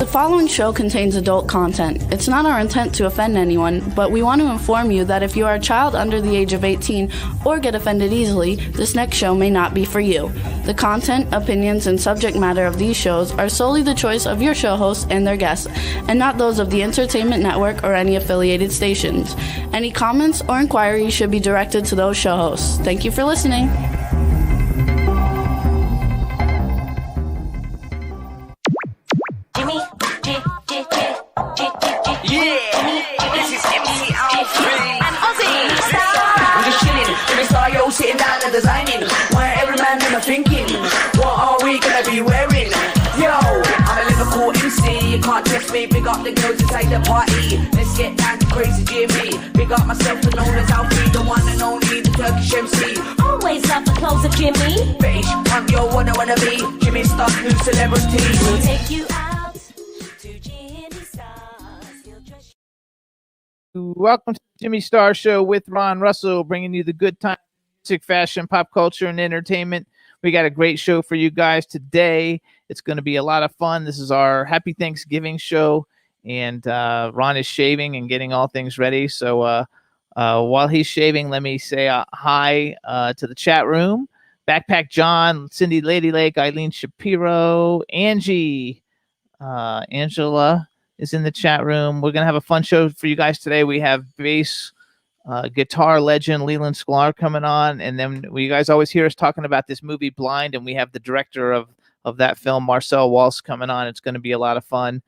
following show contains adult content. It's not our intent to offend anyone, but we want to inform you that if you are a child under the age of 18 or get offended easily, this next show may not be for you. The content, opinions, and subject matter of these shows are solely the choice of your show hosts and their guests, and not those of the Entertainment Network or any affiliated stations. Any comments or inquiries should be directed to those show hosts. Thank you for listening. Sitting down and designing, where every man in a thinking, what are we gonna be wearing? Yo, I'm a Liverpool MC, you can't test me. Big up the girls inside the party, let's get down to crazy Jimmy. Big up myself and known as Alfie, the one and only, the Turkish MC. Always love the clothes of Jimmy. Bitch, I'm your wanna be, Jimmy Star's new celebrity. We'll take you out to Jimmy Star's. Welcome to the Jimmy Star Show with Ron Russell, bringing you the good time. Music, fashion, pop culture, and entertainment. We got a great show for you guys today. It's going to be a lot of fun. This is our Happy Thanksgiving show, and Ron is shaving and getting all things ready. So while he's shaving, let me say hi to the chat room. Backpack John, Cindy Lady Lake, Eileen Shapiro, Angie, Angela is in the chat room. We're going to have a fun show for you guys today. We have bass guitar legend Leland Sklar coming on, and then you guys always hear us talking about this movie Blind, and we have the director of that film, Marcel Walsh, coming on. It's going to be a lot of fun.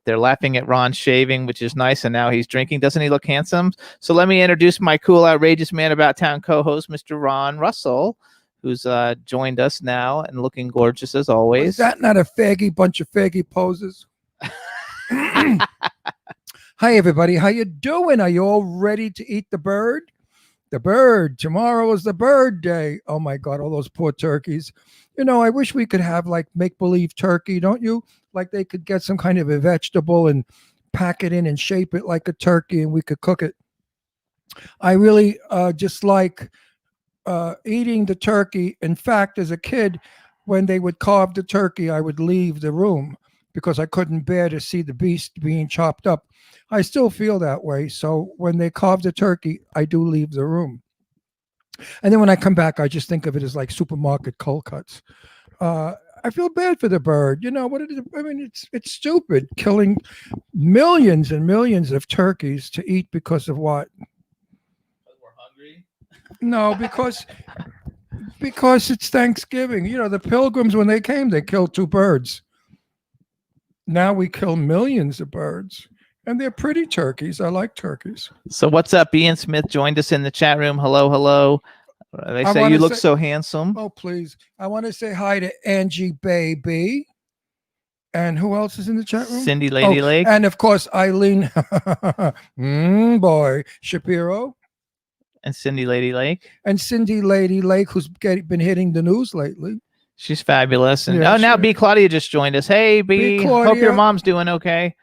They're laughing at Ron shaving, which is nice, and now he's drinking. Doesn't he look handsome? So let me introduce my cool, outrageous man about town co-host, Mr. Ron Russell, who's joined us now and looking gorgeous as always. Is that not a faggy bunch of faggy poses? Hi, everybody. How you doing? Are you all ready to eat the bird? The bird. Tomorrow is the bird day. Oh, my God. All those poor turkeys. You know, I wish we could have, like, make-believe turkey, don't you? Like, they could get some kind of a vegetable and pack it in and shape it like a turkey, and we could cook it. I really just like eating the turkey. In fact, as a kid, when they would carve the turkey, I would leave the room because I couldn't bear to see the beast being chopped up. I still feel that way. So when they carve the turkey, I do leave the room. And then when I come back, I just think of it as like supermarket cold cuts. I feel bad for the bird. You know what it is? I mean, it's stupid killing millions and millions of turkeys to eat because of what? Because we're hungry? No, because it's Thanksgiving. You know, the Pilgrims, when they came, they killed 2 birds. Now we kill millions of birds, and they're pretty turkeys. I like turkeys. So what's up? Ian Smith joined us in the chat room. Hello, hello. They say you look so handsome. Oh, please. I want to say hi to Angie Baby. And who else is in the chat room? Cindy Lady Lake. And, of course, Eileen Shapiro. And Cindy Lady Lake. And Cindy Lady Lake, who's been hitting the news lately. She's fabulous. And yeah, now B. Claudia just joined us. Hey, B. Hope your mom's doing okay.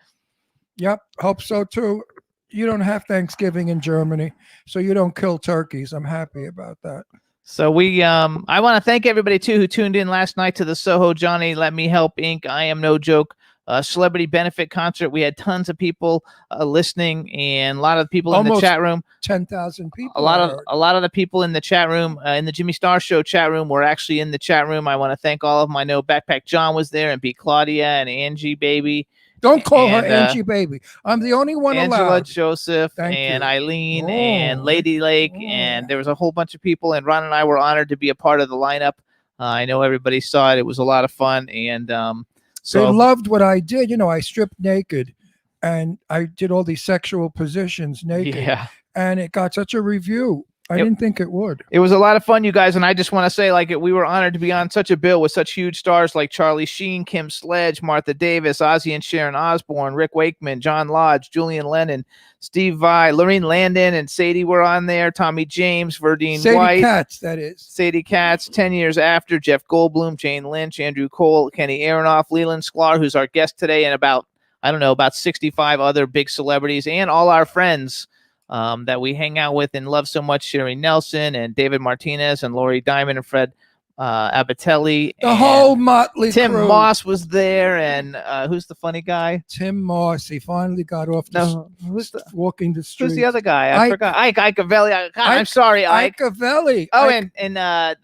Yep, hope so too. You don't have Thanksgiving in Germany, so you don't kill turkeys. I'm happy about that. So I want to thank everybody too who tuned in last night to the Soho Johnny Let Me Help Inc. I Am No Joke celebrity benefit concert. We had tons of people listening, and a lot of people in the chat room. 10,000 people. A lot of the people in the chat room, in the Jimmy Star Show chat room, were actually in the chat room. I want to thank all of them. I know Backpack John was there, and B. Claudia and Angie Baby. Don't call her Angie Baby. I'm the only one Angela, allowed. Joseph, and Eileen, and Lady Lake, and there was a whole bunch of people. And Ron and I were honored to be a part of the lineup. I know everybody saw it. It was a lot of fun, and so they loved what I did. You know, I stripped naked, and I did all these sexual positions naked. Yeah. And it got such a review. I didn't think it would. It was a lot of fun, you guys, and I just want to say, we were honored to be on such a bill with such huge stars like Charlie Sheen, Kim Sledge, Martha Davis, Ozzy and Sharon Osbourne, Rick Wakeman, John Lodge, Julian Lennon, Steve Vai, Lorene Landon, and Sadie were on there. Tommy James, Verdine White, Sadie Katz, that is. Sadie Katz. 10 years after, Jeff Goldblum, Jane Lynch, Andrew Cole, Kenny Aronoff, Leland Sklar, who's our guest today, and about 65 other big celebrities, and all our friends that we hang out with and love so much, Sherry Nelson and David Martinez and Lori Diamond and Fred Abatelli, The and whole motley Tim crew. Moss was there, and who's the funny guy? Tim Moss. He finally got off the No, walking the streets. who's the other guy? I Ike- forgot. Ike Icavelli. I'm Ike- sorry, Ike. Icavelli. Oh, Ike- and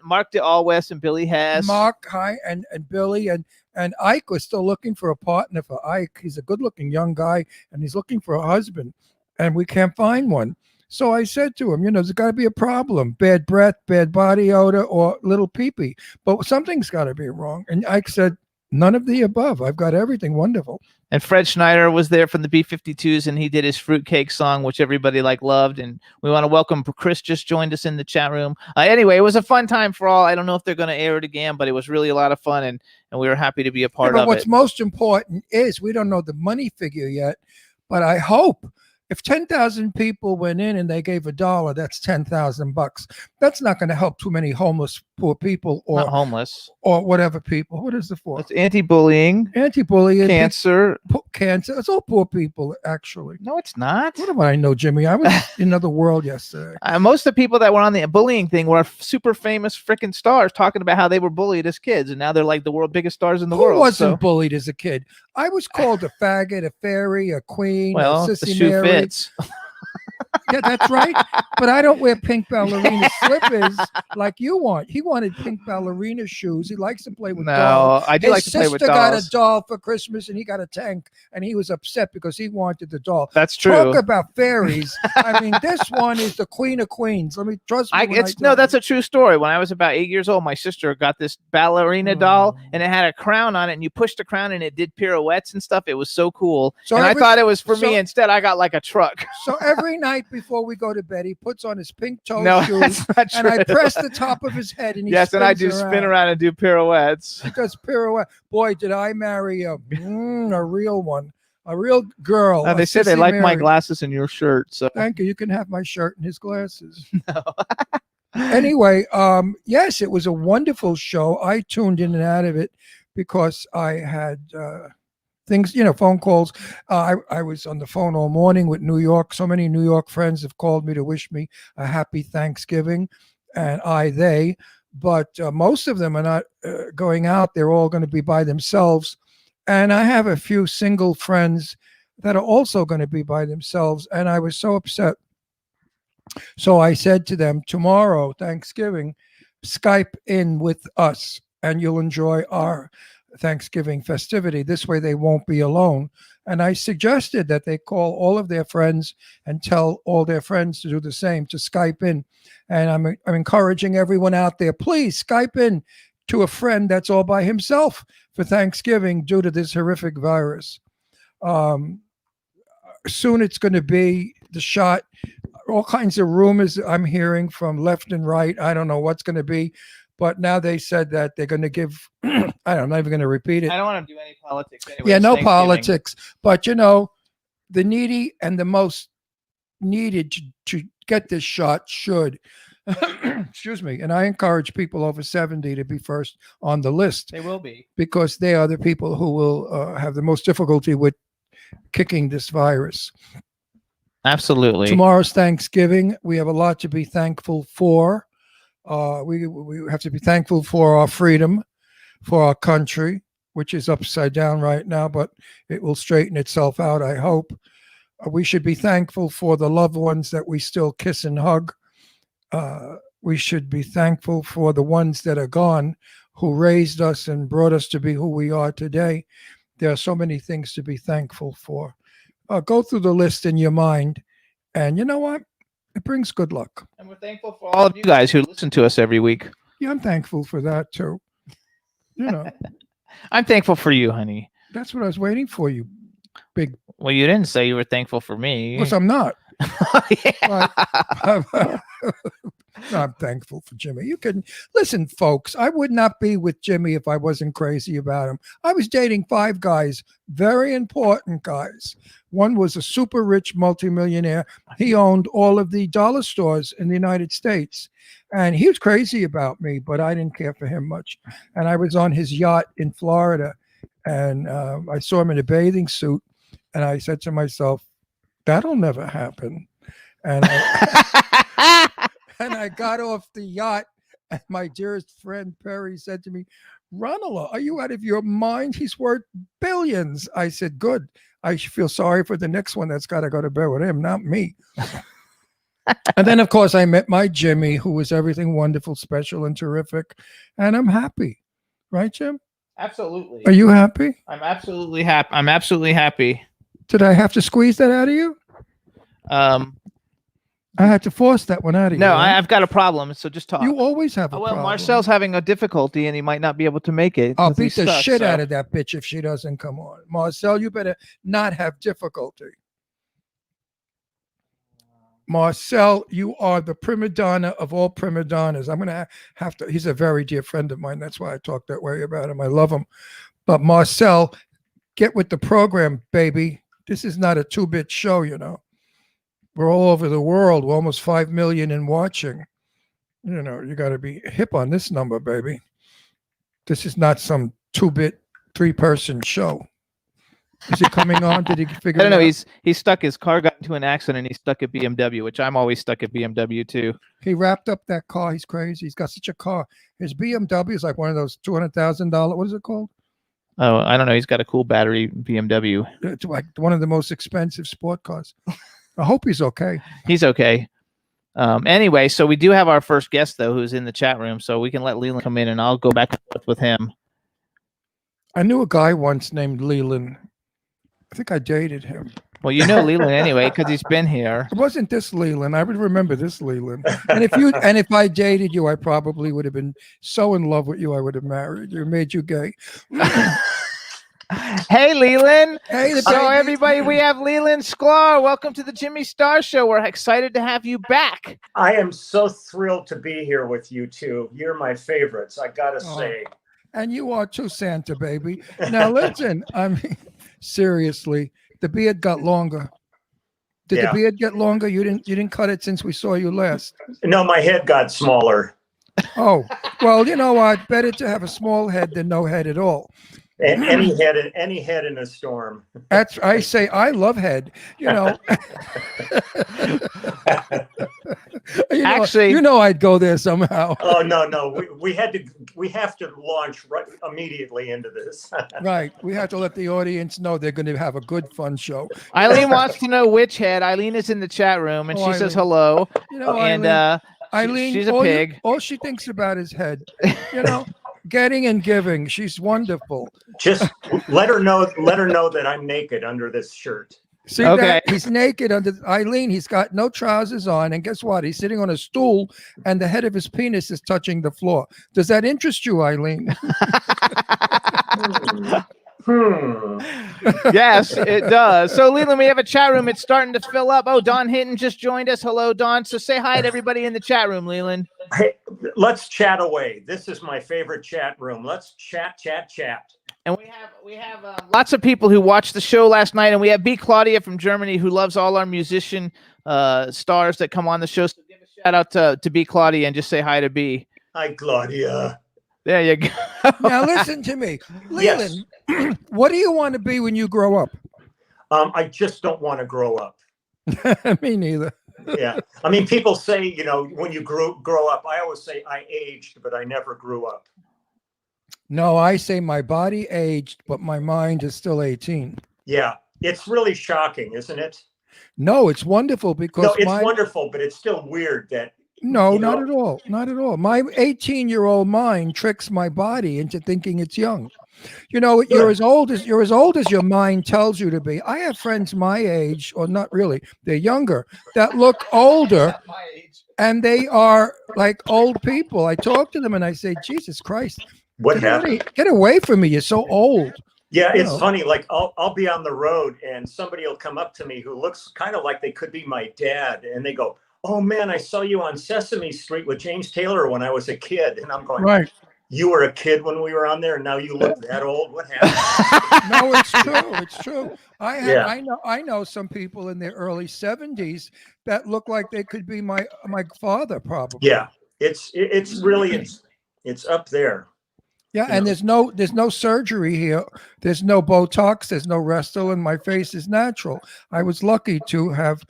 Mark de Alwest and Billy Hess. Mark, hi, and Billy and Ike was still looking for a partner for Ike. He's a good-looking young guy, and he's looking for a husband, and we can't find one. So I said to him, there's got to be a problem: bad breath, bad body odor, or little pee-pee. But something's got to be wrong. And Ike said, none of the above. I've got everything wonderful. And Fred Schneider was there from the B-52s, and he did his fruitcake song, which everybody loved. And we want to welcome Chris. Just joined us in the chat room. Anyway, it was a fun time for all. I don't know if they're going to air it again, but it was really a lot of fun, and we were happy to be a part but of what's it. most important is we don't know the money figure yet, but I hope if 10,000 people went in and they gave $1, that's $10,000. That's not going to help too many homeless poor people Not homeless. or whatever people. What is it for? It's anti-bullying, Anti-bullying, cancer. cancer. It's all poor people, actually. No, it's not. What do I know, Jimmy? I was in another world yesterday. Most of the people that were on the bullying thing were super famous freaking stars talking about how they were bullied as kids, and now they're like the world biggest stars in the Who world. wasn't bullied as a kid? I was called a faggot, a fairy, a queen, Well, a the sissy shoe Mary. fits. Yeah, that's right. But I don't wear pink ballerina slippers like you want. He wanted pink ballerina shoes. He likes to play with dolls. No, I do His like to play with sister got dolls. a doll for Christmas, and he got a tank, and he was upset because he wanted the doll. That's true. Talk about fairies. I mean, this one is the queen of queens. Let me trust me. That's a true story. When I was about 8 years old, my sister got this ballerina doll, and it had a crown on it, and you pushed the crown, and it did pirouettes and stuff. It was so cool. And I thought it was for me. Instead, I got like a truck. So every night before we go to bed, he puts on his pink toe No, shoes, that's not true. and I press the top of his head, and he Yes, and I spins do spin around and do pirouettes. He does pirouette. Boy, did I marry a real one, a real girl. They say they Sissy like my Mary. glasses and your shirt. So Thank you. You can have my shirt and his glasses. no. Anyway, yes, it was a wonderful show. I tuned in and out of it because I had things, phone calls. I was on the phone all morning with New York. So many New York friends have called me to wish me a happy Thanksgiving, and they. But most of them are not going out. They're all going to be by themselves. And I have a few single friends that are also going to be by themselves. And I was so upset. So I said to them, tomorrow, Thanksgiving, Skype in with us and you'll enjoy our Thanksgiving festivity. This way they won't be alone. And I suggested that they call all of their friends and tell all their friends to do the same, to Skype in. And I'm encouraging everyone out there, please Skype in to a friend that's all by himself for Thanksgiving due to this horrific virus. Soon it's going to be the shot. All kinds of rumors I'm hearing from left and right. I don't know what's going to be, but now they said that they're going to give, I'm not even going to repeat it. I don't want to do any politics anyway. Yeah, It's no Thanksgiving. politics. But, the needy and the most needed to get this shot should, excuse me, and I encourage people over 70 to be first on the list They will be. because they are the people who will have the most difficulty with kicking this virus. Absolutely. Tomorrow's Thanksgiving. We have a lot to be thankful for. We have to be thankful for our freedom, for our country, which is upside down right now, but it will straighten itself out, I hope. We should be thankful for the loved ones that we still kiss and hug. We should be thankful for the ones that are gone, who raised us and brought us to be who we are today. There are so many things to be thankful for. Go through the list in your mind, and you know what? It brings good luck. And we're thankful for all of you guys who listen to us every week. Yeah, I'm thankful for that too. I'm thankful for you, honey. That's what I was waiting for, you big. Well, you didn't say you were thankful for me. Because I'm not. Yeah. I'm thankful for Jimmy. You can listen, folks. I would not be with Jimmy if I wasn't crazy about him. I was dating 5 guys, very important guys. One was a super rich multimillionaire. He owned all of the dollar stores in the United States. And he was crazy about me, but I didn't care for him much. And I was on his yacht in Florida, and I saw him in a bathing suit. And I said to myself, that'll never happen. And I got off the yacht And my dearest friend Perry said to me, Ronald, are you out of your mind? He's worth billions. I said, good. I feel sorry for the next one that's got to go to bed with him, not me. And then, of course, I met my Jimmy, who was everything wonderful, special, and terrific. And I'm happy. Right, Jim? Absolutely. Are you happy? I'm absolutely happy. I'm absolutely happy. Did I have to squeeze that out of you? I had to force that one out of you. No, right? I've got a problem. So just talk. You always have a well, problem. Marcel's having a difficulty, and he might not be able to make it. I'll 'cause beat he's the stuck, shit so- out of that bitch if she doesn't come on. Marcel, you better not have difficulty. Marcel, you are the prima donna of all prima donnas. I'm going to have to, he's a very dear friend of mine. That's why I talk that way about him. I love him. But Marcel, get with the program, baby. This is not a 2-bit show, you know. We're all over the world. We're almost 5 million in watching. You know, you got to be hip on this number, baby. This is not some 2-bit, 3-person show. Is it coming on? Did he figure I don't it know. out? He's stuck. His car got into an accident, and he's stuck at BMW, which I'm always stuck at BMW too. He wrapped up that car. He's crazy. He's got such a car. His BMW is like one of those $200,000. What is it called? Oh, I don't know. He's got a cool battery BMW. It's like one of the most expensive sport cars. I hope he's okay. He's okay. Anyway, so we do have our first guest though, who's in the chat room, so we can let Leland come in, and I'll go back and forth with him. I knew a guy once named Leland. I think I dated him. Well, you know Leland anyway because he's been here. It wasn't this Leland. I would remember this Leland. And if I dated you, I probably would have been so in love with you, I would have married you, made you gay. Hey, Leland. Hey, the So baby. everybody, we have Leland Sklar. Welcome to the Jimmy Star Show. We're excited to have you back. I am so thrilled to be here with you two. You're my favorites, I gotta Oh. say. And you are too, Santa baby. Now listen, I mean, seriously, the beard got longer. Did Yeah. the beard get longer? You didn't cut it since we saw you last. No, my head got smaller. Oh, well, you know what? Better to have a small head than no head at all. Any head in a storm. That's I say I love head. You know. Actually- you know I'd go there somehow. Oh no, we have to launch right immediately into this. Right. We have to let the audience know they're going to have a good fun show. Eileen wants to know which head. Eileen is in the chat room, and Oh, she says Eileen. hello. You know, And Eileen, she's a all pig. all she thinks about is head. You know, getting and giving. She's wonderful. Just let her know that I'm naked under this shirt. See Okay. that? He's naked under Eileen. He's got no trousers on, and guess what? He's sitting on a stool, and the head of his penis is touching the floor. Does that interest you, Eileen? Yes, it does. So, Leland, we have a chat room. It's starting to fill up. Oh, Don Hinton just joined us. Hello, Don. So say hi to everybody in the chat room, Leland. Hey, let's chat away. This is my favorite chat room. Let's chat. And we have lots of people who watched the show last night, and we have B. Claudia from Germany who loves all our musician stars that come on the show. So give a shout out to B. Claudia and just say hi to B. Hi, Claudia. There you go. Now listen to me, Yes. Leland. What do you want to be when you grow up? I just don't want to grow up. Me neither. Yeah. I mean, people say, you know, when you grow up, I always say I aged, but I never grew up. No, I say my body aged, but my mind is still 18. Yeah. It's really shocking, isn't it? No, it's wonderful because No, it's wonderful, but it's still weird that. No, you not know- at all. Not at all. My 18-year-old mind tricks my body into thinking it's young. You know, you're as old as your mind tells you to be. I have friends my age, or not really, they're younger, that look older, and they are like old people. I talk to them and I say, Jesus Christ, What happened? get away from me. You're so old. Yeah, You it's know. funny. Like I'll be on the road and somebody will come up to me who looks kind of like they could be my dad, and they go, "Oh man, I saw you on Sesame Street with James Taylor when I was a kid." And I'm going, Right. "You were a kid when we were on there, and now you look that old? What happened?" No, it's true. It's true. Yeah. I know some people in their early 70s that look like they could be my father, probably. Yeah, it's really it's up there. Yeah, and there's no surgery here. There's no Botox. There's no Restylane. My face is natural. I was lucky to have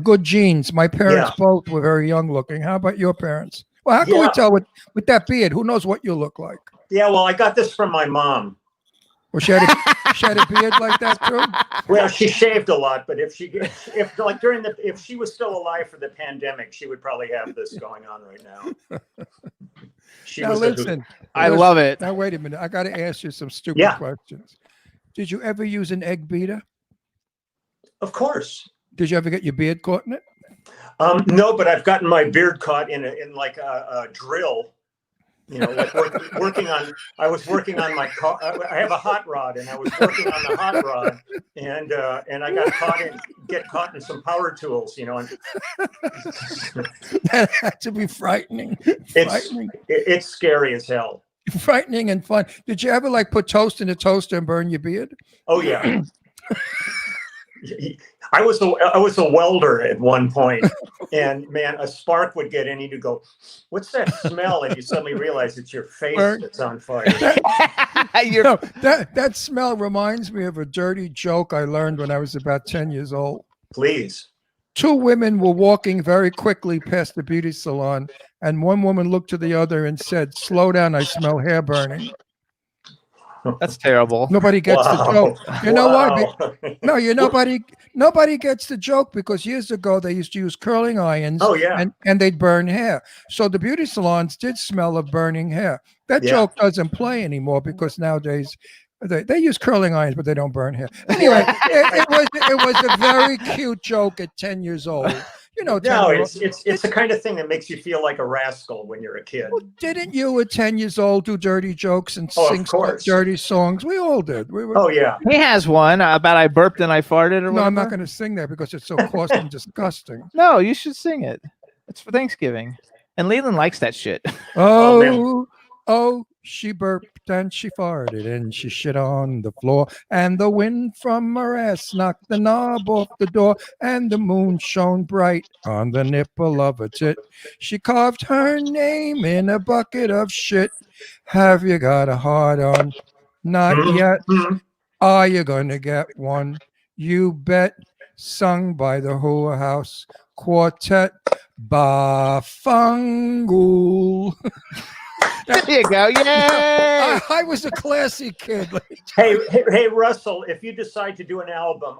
good genes. My parents Yeah. both were very young looking. How about your parents? Well, how can we Yeah. tell with that beard? Who knows what you look like? Yeah, well, I got this from my mom. Well, she had a beard like that too. Well, she shaved a lot, but if she was still alive for the pandemic, she would probably have this going on right now. She Now was listen, I love it. Now wait a minute. I got to ask you some stupid Yeah. questions. Did you ever use an egg beater? Of course. Did you ever get your beard caught in it? No, but I've gotten my beard caught in like a drill. You know, like I was working on my car. I have a hot rod, and I was working on the hot rod, and I get caught in some power tools. You know, and That had to be frightening. it's scary as hell. Frightening and fun. Did you ever like put toast in a toaster and burn your beard? Oh yeah. I was a welder at one point, and man, a spark would get in, and you go, "What's that smell?" And you suddenly realize it's your face that's on fire. That smell reminds me of a dirty joke I learned when I was about 10 years old. Please. Two women were walking very quickly past the beauty salon, and one woman looked to the other and said, "Slow down, I smell hair burning." That's terrible. Nobody gets the joke. You know Wow. why? No, nobody gets the joke because years ago they used to use curling irons. Oh, yeah. and they'd burn hair. So the beauty salons did smell of burning hair. That Yeah. joke doesn't play anymore because nowadays they use curling irons, but they don't burn hair. Anyway, it was a very cute joke at 10 years old. You know, No, it's the kind of thing that makes you feel like a rascal when you're a kid. Well, didn't you at 10 years old do dirty jokes and Oh, of sing course. dirty songs? We all did. We were, Oh yeah. He has one about I burped and I farted or no, I'm not whatever. going to sing that because it's so coarse and disgusting. No, you should sing it. It's for Thanksgiving. And Leland likes that shit. Oh, she burped and she farted and she shit on the floor, and the wind from her ass knocked the knob off the door, and the moon shone bright on the nipple of a tit. She carved her name in a bucket of shit. Have you got a heart on? Not yet. Mhm. Are you gonna get one? You bet. Sung by the Hua House Quartet. Bafangul. There you go. Yay! I was a classy kid. Hey, Russell, if you decide to do an album,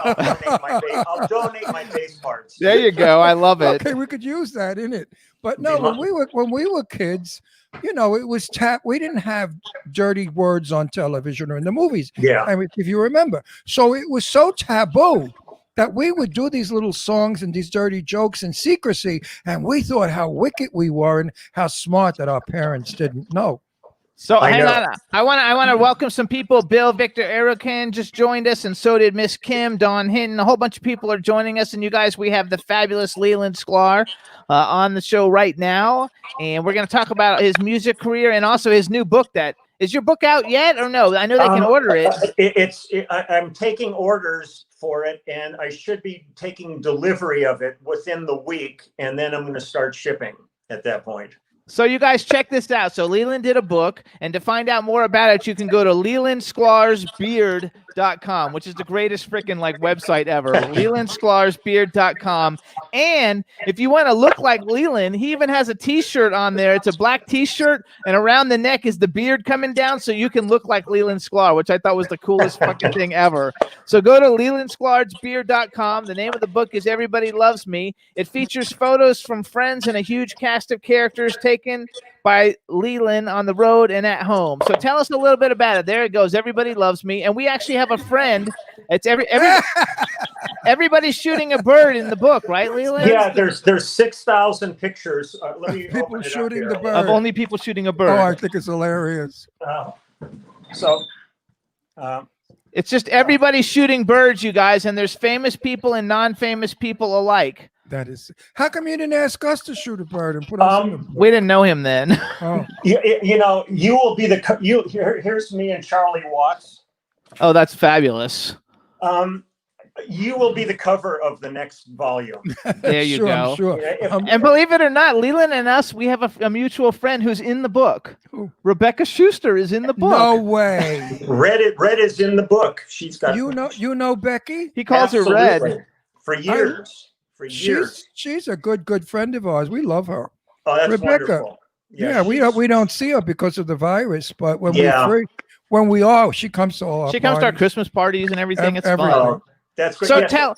I'll donate my bass parts. There you go. I love it. Okay, we could use that in it. But no, when we were kids, you know, it was we didn't have dirty words on television or in the movies. Yeah. I mean, if you remember. So it was so taboo that we would do these little songs and these dirty jokes in secrecy, and we thought how wicked we were and how smart that our parents didn't know. So I hang know. on. I want to welcome some people. Bill, Victor, Erican just joined us, and so did Miss Kim, Dawn Hinton. A whole bunch of people are joining us, and you guys, we have the fabulous Leland Sklar on the show right now, and we're going to talk about his music career and also his new book. Is your book out yet or no? I know they can order it. I'm taking orders for it, and I should be taking delivery of it within the week, and then I'm going to start shipping at that point. So you guys check this out. So Leland did a book, and to find out more about it, you can go to LelandSklarsBeard.com, which is the greatest freaking website ever. LelandSklarsBeard.com. And if you want to look like Leland, he even has a t-shirt on there. It's a black t-shirt, and around the neck is the beard coming down, so you can look like Leland Sklar, which I thought was the coolest fucking thing ever. So go to LelandSklarsBeard.com. The name of the book is Everybody Loves Me. It features photos from friends and a huge cast of characters taken by Leland on the road and at home. So tell us a little bit about it. There it goes. Everybody Loves Me. And we actually have a friend. It's everybody's shooting a bird in the book, right, Leland? Yeah, there's 6,000 pictures. Let me People open it up shooting here. the bird. Of only people shooting a bird. Oh, I think it's hilarious. It's just everybody shooting birds, you guys, and there's famous people and non-famous people alike. That is. How come you didn't ask us to shoot a bird and put us in the We didn't know him then. Oh. You know, you will be here's me and Charlie Watts. Oh, that's fabulous. You will be the cover of the next volume. There you Sure, go. I'm sure. Yeah, And believe it or not, Leland and us, we have a mutual friend who's in the book. Who? Rebecca Schuster is in the book. No way. Red is in the book. She's got You know Becky? He calls her Red. for years. For years. She's a good friend of ours. We love her. Oh, that's Rebecca. wonderful. Yeah, we don't see her because of the virus, but when Yeah. she comes to all our She comes to our parties. Christmas parties and everything. It's Everything. fun. Oh, that's great. So Yeah.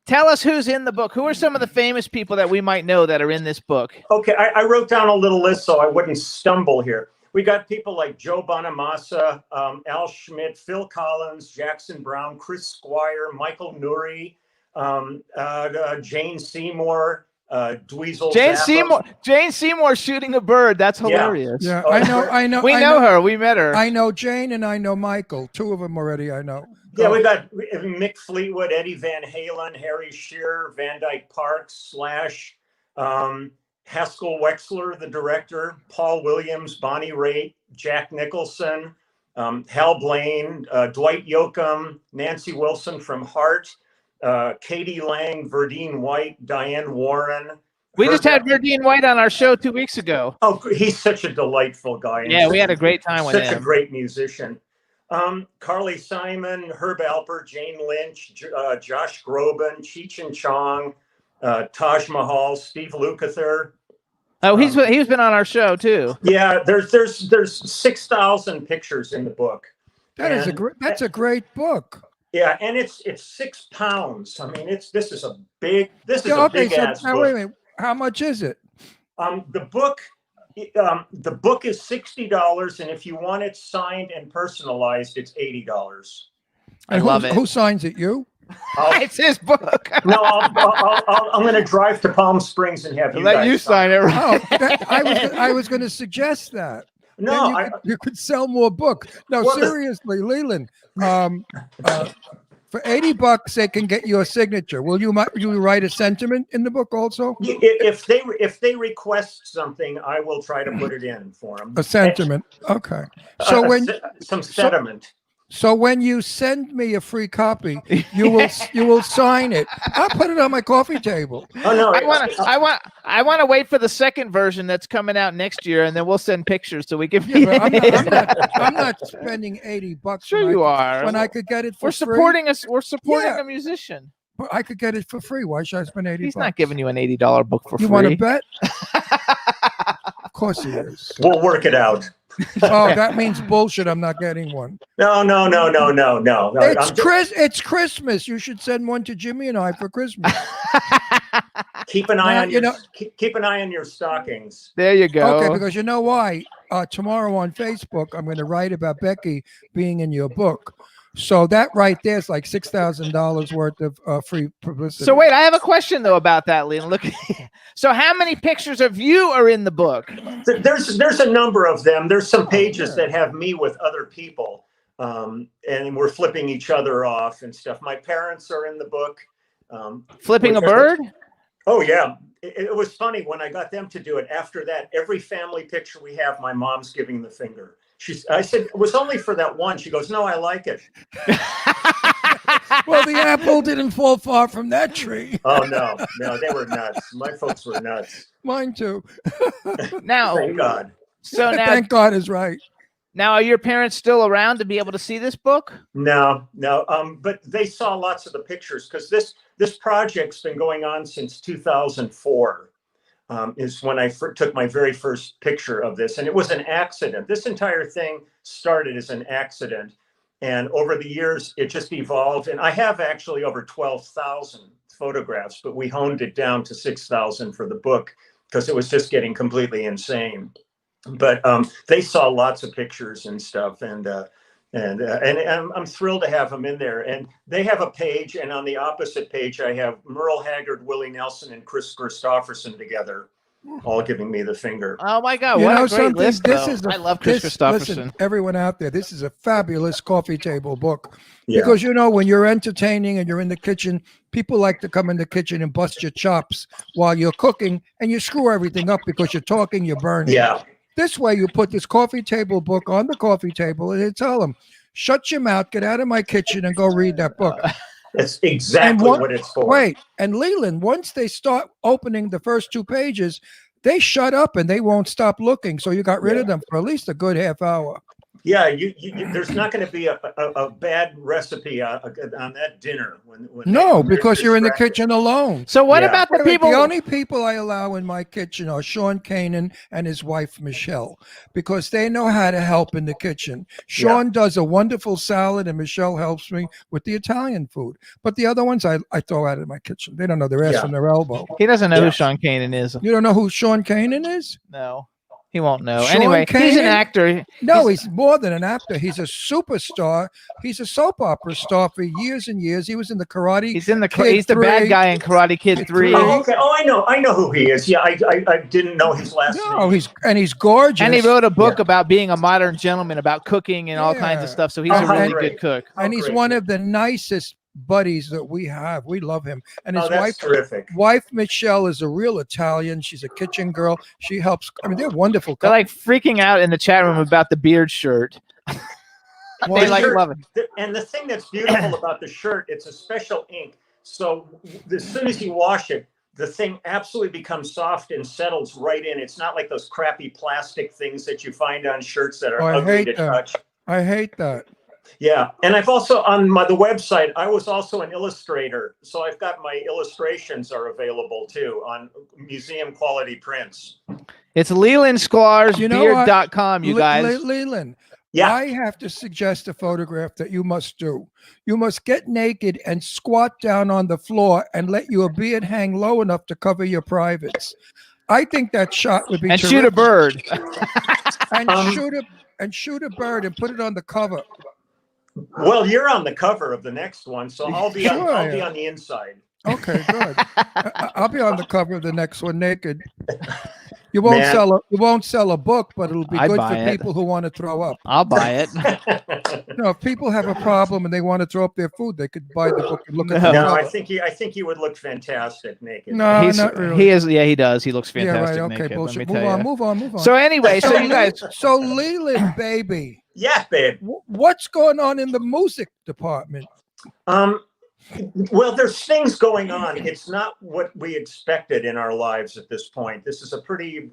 tell us who's in the book. Who are some of the famous people that we might know that are in this book? Okay, I wrote down a little list so I wouldn't stumble here. We got people like Joe Bonamassa, Al Schmidt, Phil Collins, Jackson Brown, Chris Squire, Michael Nuri, Jane Seymour, Dweezil Zappa. Jane Seymour shooting a bird. That's hilarious. Yeah, Oh, I know. We know her. We met her. I know Jane and I know Michael. Two of them already. I know. Yeah, we got Mick Fleetwood, Eddie Van Halen, Harry Shearer, Van Dyke Parks, Slash, Haskell Wexler, the director, Paul Williams, Bonnie Raitt, Jack Nicholson, Hal Blaine, Dwight Yoakam, Nancy Wilson from Heart, Katie Lang, Verdine White, Diane Warren. We just had Verdine White on our show 2 weeks ago. Oh, he's such a delightful guy. Yeah, we had a great time with him. Such a great musician. Carly Simon, Herb Alpert, Jane Lynch, Josh Groban, Cheech and Chong, Taj Mahal, Steve Lukather. Oh, he's been on our show too. Yeah, there's 6,000 pictures in the book. That's a great book. Yeah, and it's 6 pounds. I mean, this is a big ass Now, book. wait a minute. How much is it? The book is $60, and if you want it signed and personalized, it's $80. I love it. Who signs it? You? It's his book. No, I'm going to drive to Palm Springs and have you Let guys you sign it. Right? Oh, I was going to suggest that. No, you could sell more books. No, Well, seriously, Leland. For $80, they can get you a signature. Will you write a sentiment in the book also? if they request something, I will try to put it in for them. A sentiment. Okay. So when some sentiment. So when you send me a free copy, you will sign it. I'll put it on my coffee table. Oh no! I want to wait for the second version that's coming out next year, and then we'll send pictures so we can. Yeah, I'm not spending $80. Sure, you are. When I could get it for We're free. We're supporting a musician. But I could get it for free. Why should I spend $80? He's not giving you an $80 book for free. You want to bet? Of course he is. We'll work it out. Oh, that means bullshit. I'm not getting one. No. It's Christmas. You should send one to Jimmy and I for Christmas. Keep an eye on keep an eye on your stockings. There you go. Okay, because you know why? Tomorrow on Facebook, I'm going to write about Becky being in your book. So that right there is like $6,000 worth of free publicity. So wait, I have a question though about that, Leland. Look, so how many pictures of you are in the book? There's a number of them. There's some pages that have me with other people, and we're flipping each other off and stuff. My parents are in the book. Flipping a bird? Oh yeah, it was funny when I got them to do it. After that, every family picture we have, my mom's giving the finger. I said, it was only for that one. She goes, no, I like it. Well, the apple didn't fall far from that tree. Oh, no, they were nuts. My folks were nuts. Mine too. Now, thank God. So now, thank God is right. Now, are your parents still around to be able to see this book? No. But they saw lots of the pictures because this project's been going on since 2004. Is when I took my very first picture of this. And it was an accident. This entire thing started as an accident. And over the years, it just evolved. And I have actually over 12,000 photographs, but we honed it down to 6,000 for the book because it was just getting completely insane. But they saw lots of pictures and stuff. And I'm thrilled to have them in there. And they have a page, and on the opposite page, I have Merle Haggard, Willie Nelson, and Chris Christopherson together, all giving me the finger. Oh my God! What a great list! I love Chris Christopherson. Listen, everyone out there, this is a fabulous coffee table book Yeah. because when you're entertaining and you're in the kitchen, people like to come in the kitchen and bust your chops while you're cooking, and you screw everything up because you're talking, you're burning. Yeah. This way, you put this coffee table book on the coffee table, and they tell them, "Shut your mouth, get out of my kitchen, and go read that book." That's exactly what it's for. Wait, and Leland, once they start opening the first 2 pages, they shut up and they won't stop looking. So you got rid of them for at least a good half hour. Yeah, there's not going to be a bad recipe on that dinner when No, they're because you're in the distracted. kitchen alone. So what Yeah. about the Wait, people? the only people I allow in my kitchen are Sean Kanan and his wife Michelle, because they know how to help in the kitchen. Sean does a wonderful salad, and Michelle helps me with the Italian food. But the other ones I throw out of my kitchen. They don't know their ass Yeah. from their elbow. He doesn't know Yeah. who Sean Kanan is. You don't know who Sean Kanan is? No, he won't know. Sean Anyway, he's an Kanan? actor. No, he's more than an actor. He's a superstar. He's a soap opera star for years and years. He was in the Karate. He's in the. Kid He's the bad 3. guy in Karate Kid 3. Oh, okay. Oh, I know who he is. Yeah, I didn't know his last No, name. he's gorgeous. And he wrote a book Yeah. about being a modern gentleman, about cooking and all kinds of Yeah. stuff. So he's Oh, a how really great. good cook. And he's great. one of the nicest buddies that we have. We love him. And his Oh, that's terrific. wife Michelle is a real Italian. She's a kitchen girl. She helps. I mean, they're wonderful. They're like freaking out in the chat room about the beard shirt. Well, They The like shirt- love it. And the thing that's beautiful about the shirt, it's a special ink. So as soon as you wash it, the thing absolutely becomes soft and settles right in. It's not like those crappy plastic things that you find on shirts that are Oh, I ugly hate to that. touch. I hate that. Yeah, and I've also on the website. I was also an illustrator, so I've got my illustrations are available too on museum quality prints. It's LelandSclarsBeard.com, you guys. Leland, Yeah, I have to suggest a photograph that you must do. You must get naked and squat down on the floor and let your beard hang low enough to cover your privates. I think that shot would be And shoot a terrific. bird. and shoot a bird and put it on the cover. well, you're on the cover of the next one, so I'll be Sure, I'll be yeah. on the inside. Okay, good. I'll be on the cover of the next one naked. You won't Man. you won't sell a book, but it'll be I'd good buy for it. people who want to throw up. I'll buy it. You know, if people have a problem and they want to throw up their food, they could buy the book and look at No. the No, cover. I think you would look fantastic naked. No, He's, not really. He is. Yeah, he does. He looks Yeah, right. fantastic Okay, naked. Let me bullshit. tell Move on, you. move on, move on. So anyway, so you guys. So Leland, baby, Yeah, babe. what's going on in the music department? Well, there's things going on. It's not what we expected in our lives at this point. This is a pretty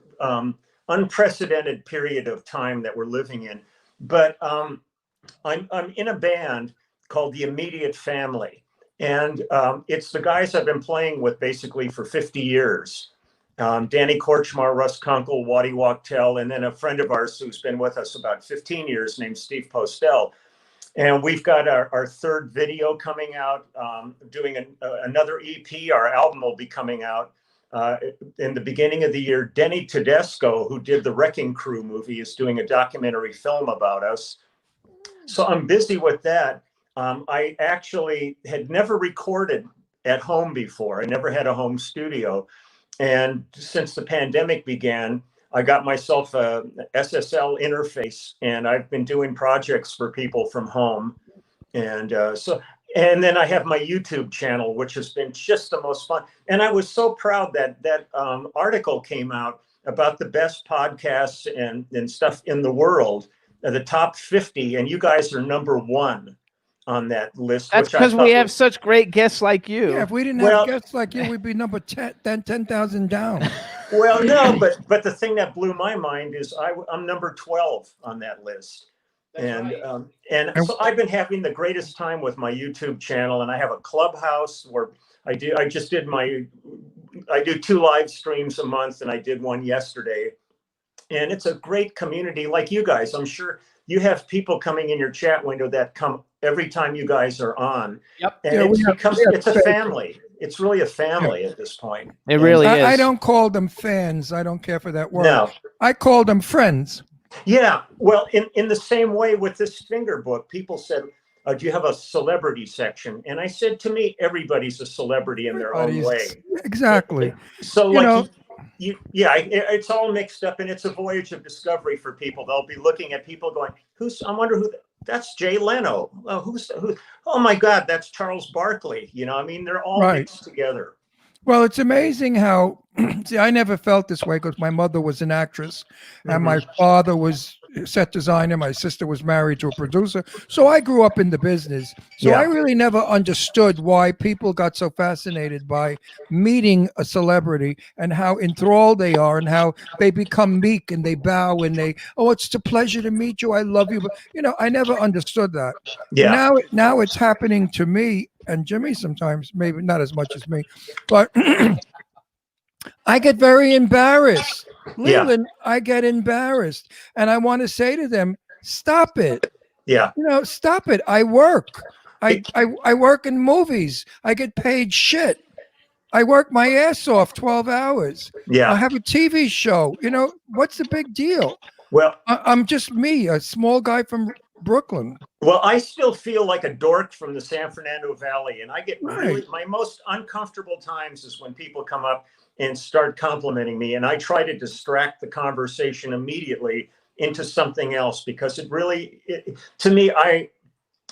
unprecedented period of time that we're living in. But I'm in a band called The Immediate Family, and it's the guys I've been playing with basically for 50 years. Danny Korchmar, Russ Kunkel, Waddy Wachtel, and then a friend of ours who's been with us about 15 years named Steve Postel. And we've got our third video coming out, doing another EP. Our album will be coming out in the beginning of the year. Denny Tedesco, who did the Wrecking Crew movie, is doing a documentary film about us. So I'm busy with that. I actually had never recorded at home before. I never had a home studio. And since the pandemic began, I got myself a SSL interface, and I've been doing projects for people from home. And and then I have my YouTube channel, which has been just the most fun. And I was so proud that that article came out about the best podcasts and stuff in the world, the top 50, and you guys are number 1 on that list. That's which I because thought we have was- such great guests like you. Yeah, if we didn't Well- have guests like you, we'd be number 10,000 down. Well, no, but the thing that blew my mind is I'm number 12 on that list. And so I've been having the greatest time with my YouTube channel, and I have a clubhouse where I do 2 live streams a month, and I did one yesterday. And it's a great community like you guys. I'm sure you have people coming in your chat window that come every time you guys are on. Yep. And Yeah, it's a family. It's really a family at this point. It really is. I don't call them fans. I don't care for that word. No. I call them friends. Yeah, well, in the same way with this finger book, people said, do you have a celebrity section? And I said, to me, everybody's a celebrity in their own way. Exactly. So You know- it's all mixed up, and it's a voyage of discovery for people. They'll be looking at people going, I wonder who, that's Jay Leno. Who? Oh my God, that's Charles Barkley. I mean, they're all Right. mixed together. Well, it's amazing how, see, I never felt this way because my mother was an actress and my father was set designer. My sister was married to a producer. So I grew up in the business. So Yeah. I really never understood why people got so fascinated by meeting a celebrity and how enthralled they are and how they become meek and they bow and they, oh, it's a pleasure to meet you. I love you. But, I never understood that. Yeah. Now it's happening to me and Jimmy sometimes, maybe not as much as me, but I get very embarrassed. Yeah. Leland, I get embarrassed. And I want to say to them, stop it. Yeah. Stop it. I work. I work in movies. I get paid shit. I work my ass off 12 hours. Yeah. I have a TV show. What's the big deal? Well, I'm just me, a small guy from Brooklyn. Well, I still feel like a dork from the San Fernando Valley, and I get really, Right. my most uncomfortable times is when people come up and start complimenting me, and I try to distract the conversation immediately into something else because to me, I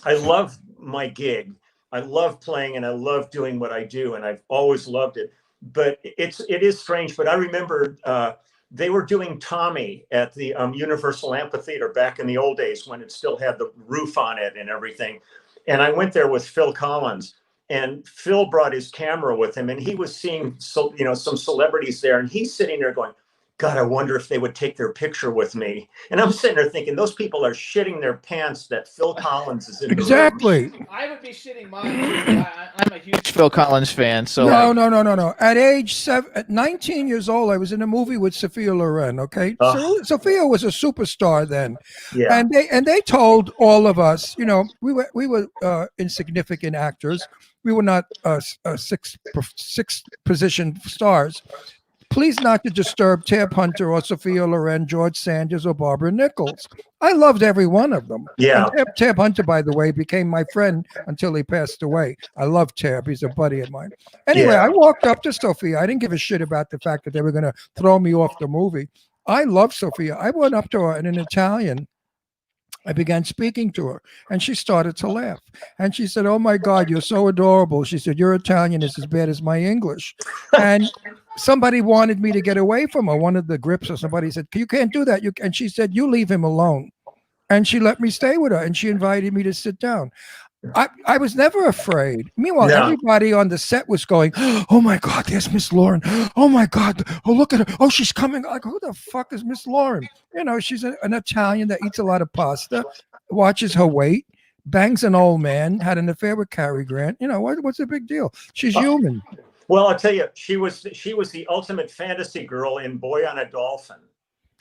love my gig. I love playing and I love doing what I do, and I've always loved it. But it is strange. But I remember they were doing Tommy at the Universal Amphitheater back in the old days when it still had the roof on it and everything. And I went there with Phil Collins, and Phil brought his camera with him, and he was seeing some celebrities there, and he's sitting there going, God, I wonder if they would take their picture with me. And I'm sitting there thinking, those people are shitting their pants that Phil Collins is in the room. Exactly. I would be shitting mine. I'm a huge Phil Collins fan. So No. At 19 years old, I was in a movie with Sophia Loren. Okay, so Sophia was a superstar then, Yeah. and they told all of us, we were insignificant actors. We were not six position stars. Please not to disturb Tab Hunter or Sophia Loren, George Sanders or Barbara Nichols. I loved every one of them. Yeah. And Tab Hunter, by the way, became my friend until he passed away. I love Tab. He's a buddy of mine. Anyway, Yeah. I walked up to Sophia. I didn't give a shit about the fact that they were going to throw me off the movie. I love Sophia. I went up to her and in Italian, I began speaking to her, and she started to laugh. And she said, oh, my God, you're so adorable. She said, your Italian is as bad as my English. And somebody wanted me to get away from her. One of the grips or somebody said, you can't do that. And she said, you leave him alone. And she let me stay with her, and she invited me to sit down. I was never afraid. Meanwhile, everybody on the set was going, oh, my God, there's Miss Lauren. Oh, my God. Oh, look at her. Oh, she's coming. Like, who the fuck is Miss Lauren? She's an Italian that eats a lot of pasta, watches her weight, bangs an old man, had an affair with Cary Grant. What's the big deal? She's human. Well, I'll tell you, she was the ultimate fantasy girl in Boy on a Dolphin.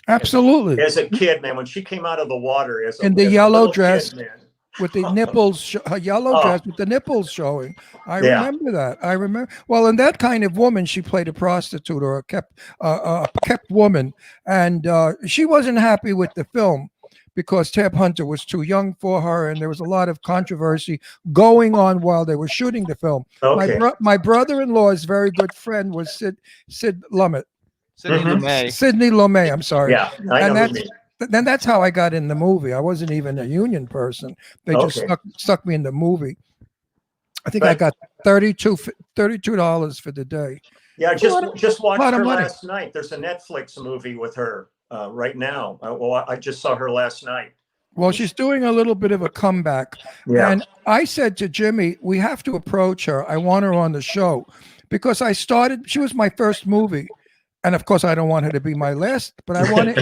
Absolutely. As a kid, man, when she came out of the water in the yellow dress. Kid, man. With the nipples, her yellow dress with the nipples showing. I remember that. I remember. Well, in that kind of woman, she played a prostitute or a kept woman, and she wasn't happy with the film because Tab Hunter was too young for her, and there was a lot of controversy going on while they were shooting the film. Okay. My brother-in-law's very good friend was Sid Lumet. Sidney Lumet. I'm sorry. Yeah, I know. Then that's how I got in the movie. I wasn't even a union person. They just stuck me in the movie. I think I got $32 for the day. Yeah, I just watched her last night. There's a Netflix movie with her right now. I just saw her last night. Well, she's doing a little bit of a comeback. Yeah. And I said to Jimmy, we have to approach her. I want her on the show because she was my first movie. And of course, I don't want her to be my last, but I want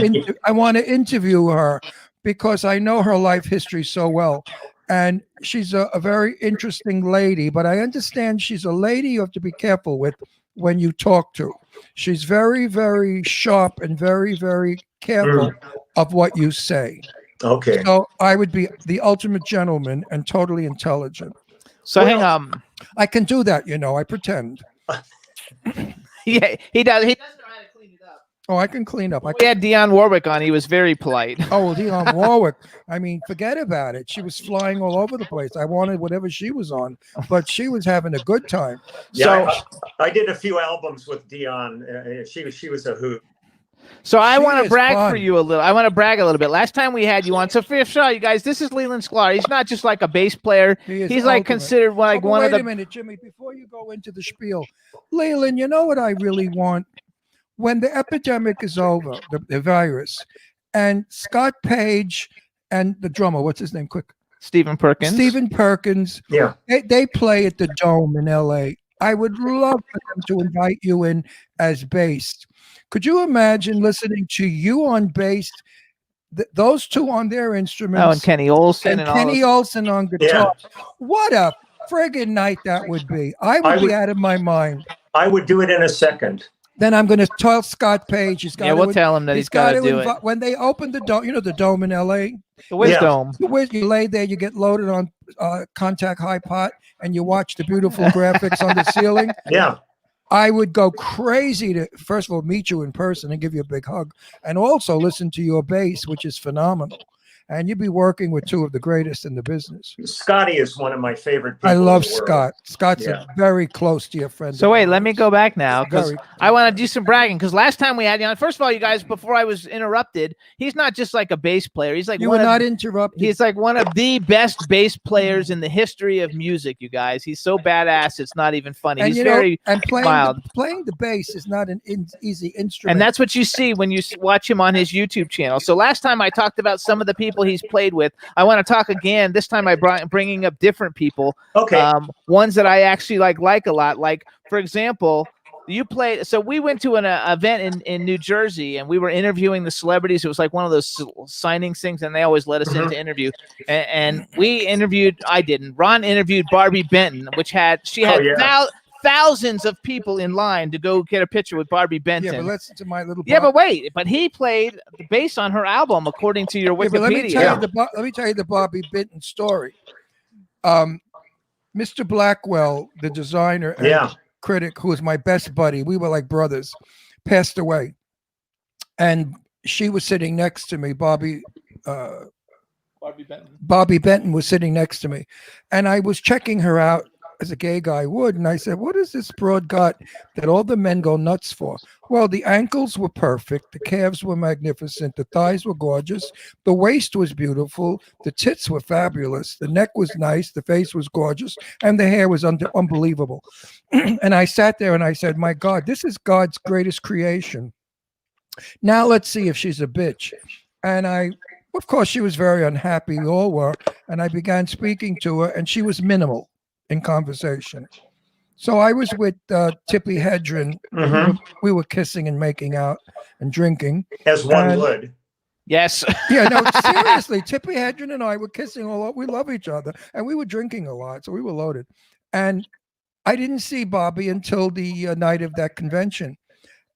to interview her because I know her life history so well. And she's a very interesting lady, but I understand she's a lady you have to be careful with when you talk to. She's very, very sharp and very, very careful of what you say. Okay. So I would be the ultimate gentleman and totally intelligent. So hang on. I can do that, I pretend. Yeah, he does. He does know how to clean it up. Oh, I can clean up. We had Dionne Warwick on. He was very polite. Oh, Dionne Warwick. I mean, forget about it. She was flying all over the place. I wanted whatever she was on, but she was having a good time. Yeah, so I did a few albums with Dionne. She was a hoot. So I want to brag for you a little. I want to brag a little bit. Last time we had you on, so fifth show, you guys, this is Leland Sklar. He's not just like a bass player. He's like considered like one of the. Wait a minute, Jimmy. Before you go into the spiel, Leland, you know what I really want? When the epidemic is over, the virus, and Scott Page and the drummer, what's his name? Quick. Stephen Perkins. Stephen Perkins. Yeah. They play at the Dome in LA. I would love for them to invite you in as bass. Could you imagine listening to you on bass, those two on their instruments? Oh, and Kenny Olsen and and all Kenny those. Olsen on guitar. What a friggin' night that would be. I would be out of my mind. I would do it in a second. Then I'm going to tell Scott Page. He's got Yeah, we'll tell him that he's got to do it. When they open the Dome, you know the Dome in LA? The Wiz Dome. You lay there, you get loaded on contact high pot, and you watch the beautiful graphics on the ceiling. Yeah. I would go crazy to, first of all, meet you in person and give you a big hug, and also listen to your bass, which is phenomenal. And you'd be working with two of the greatest in the business. Scotty is one of my favorite people. I love in the world. Scott. Scott's a very close dear friend. So wait, let me go back now because Very- I want to do some bragging. Because last time we had you on, first of all, you guys, before I was interrupted, he's not just like a bass player. He's like You one were of, not interrupted. he's like one of the best bass players in the history of music. You guys, he's so badass. It's not even funny. And He's you know, very and mild. playing the bass is not an easy instrument. And that's what you see when you watch him on his YouTube channel. So last time I talked about some of the people he's played with. I want to talk again. This time I bringing up different people. Okay. Ones that I actually like a lot. Like, for example, you played. So we went to an event in New Jersey, and we were interviewing the celebrities. It was like one of those signing things, and they always let us in to interview. And we interviewed. I didn't. Ron interviewed Barbie Benton, which had thousands of people in line to go get a picture with Barbie Benton. Yeah, but listen to my little. Yeah, but wait. But he played the bass on her album, according to your Wikipedia. But let me tell you the Barbie Benton story. Mr. Blackwell, the designer and critic, who was my best buddy, we were like brothers, passed away, and she was sitting next to me. Barbie Benton was sitting next to me, and I was checking her out as a gay guy would, and I said, what is this broad got that all the men go nuts for? Well, the ankles were perfect, the calves were magnificent, the thighs were gorgeous, the waist was beautiful, the tits were fabulous, the neck was nice, the face was gorgeous, and the hair was unbelievable. And I sat there and I said, my God, this is God's greatest creation. Now let's see if she's a bitch. And of course, she was very unhappy, we all were, and I began speaking to her, and she was minimal in conversation. So I was with Tippi Hedren. We were kissing and making out and drinking. As one would. Yes. Yeah, no, seriously, Tippi Hedren and I were kissing a lot. We love each other. And we were drinking a lot, so we were loaded. And I didn't see Bobby until the night of that convention.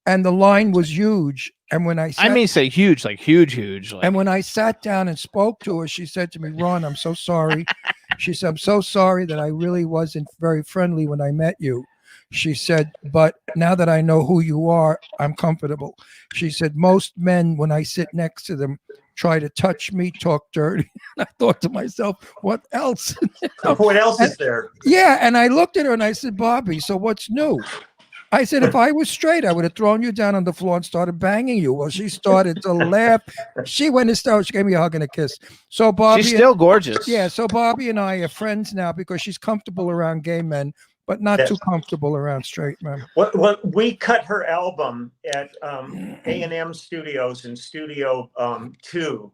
And the line was huge. And when say huge, like huge. Like. And when I sat down and spoke to her, she said to me, Ron, I'm so sorry. She said, I'm so sorry that I really wasn't very friendly when I met you. She said, but now that I know who you are, I'm comfortable. She said, most men, when I sit next to them, try to touch me, talk dirty. I thought to myself, what else? What else is there? Yeah. And I looked at her and I said, Bobby, so what's new? I said, if I was straight, I would have thrown you down on the floor and started banging you. Well, she started to laugh. She went and started. She gave me a hug and a kiss. So Bobby, she's still gorgeous. Yeah. So Bobby and I are friends now because she's comfortable around gay men, but not too comfortable around straight men. Well, we cut her album at A&M Studios in Studio 2,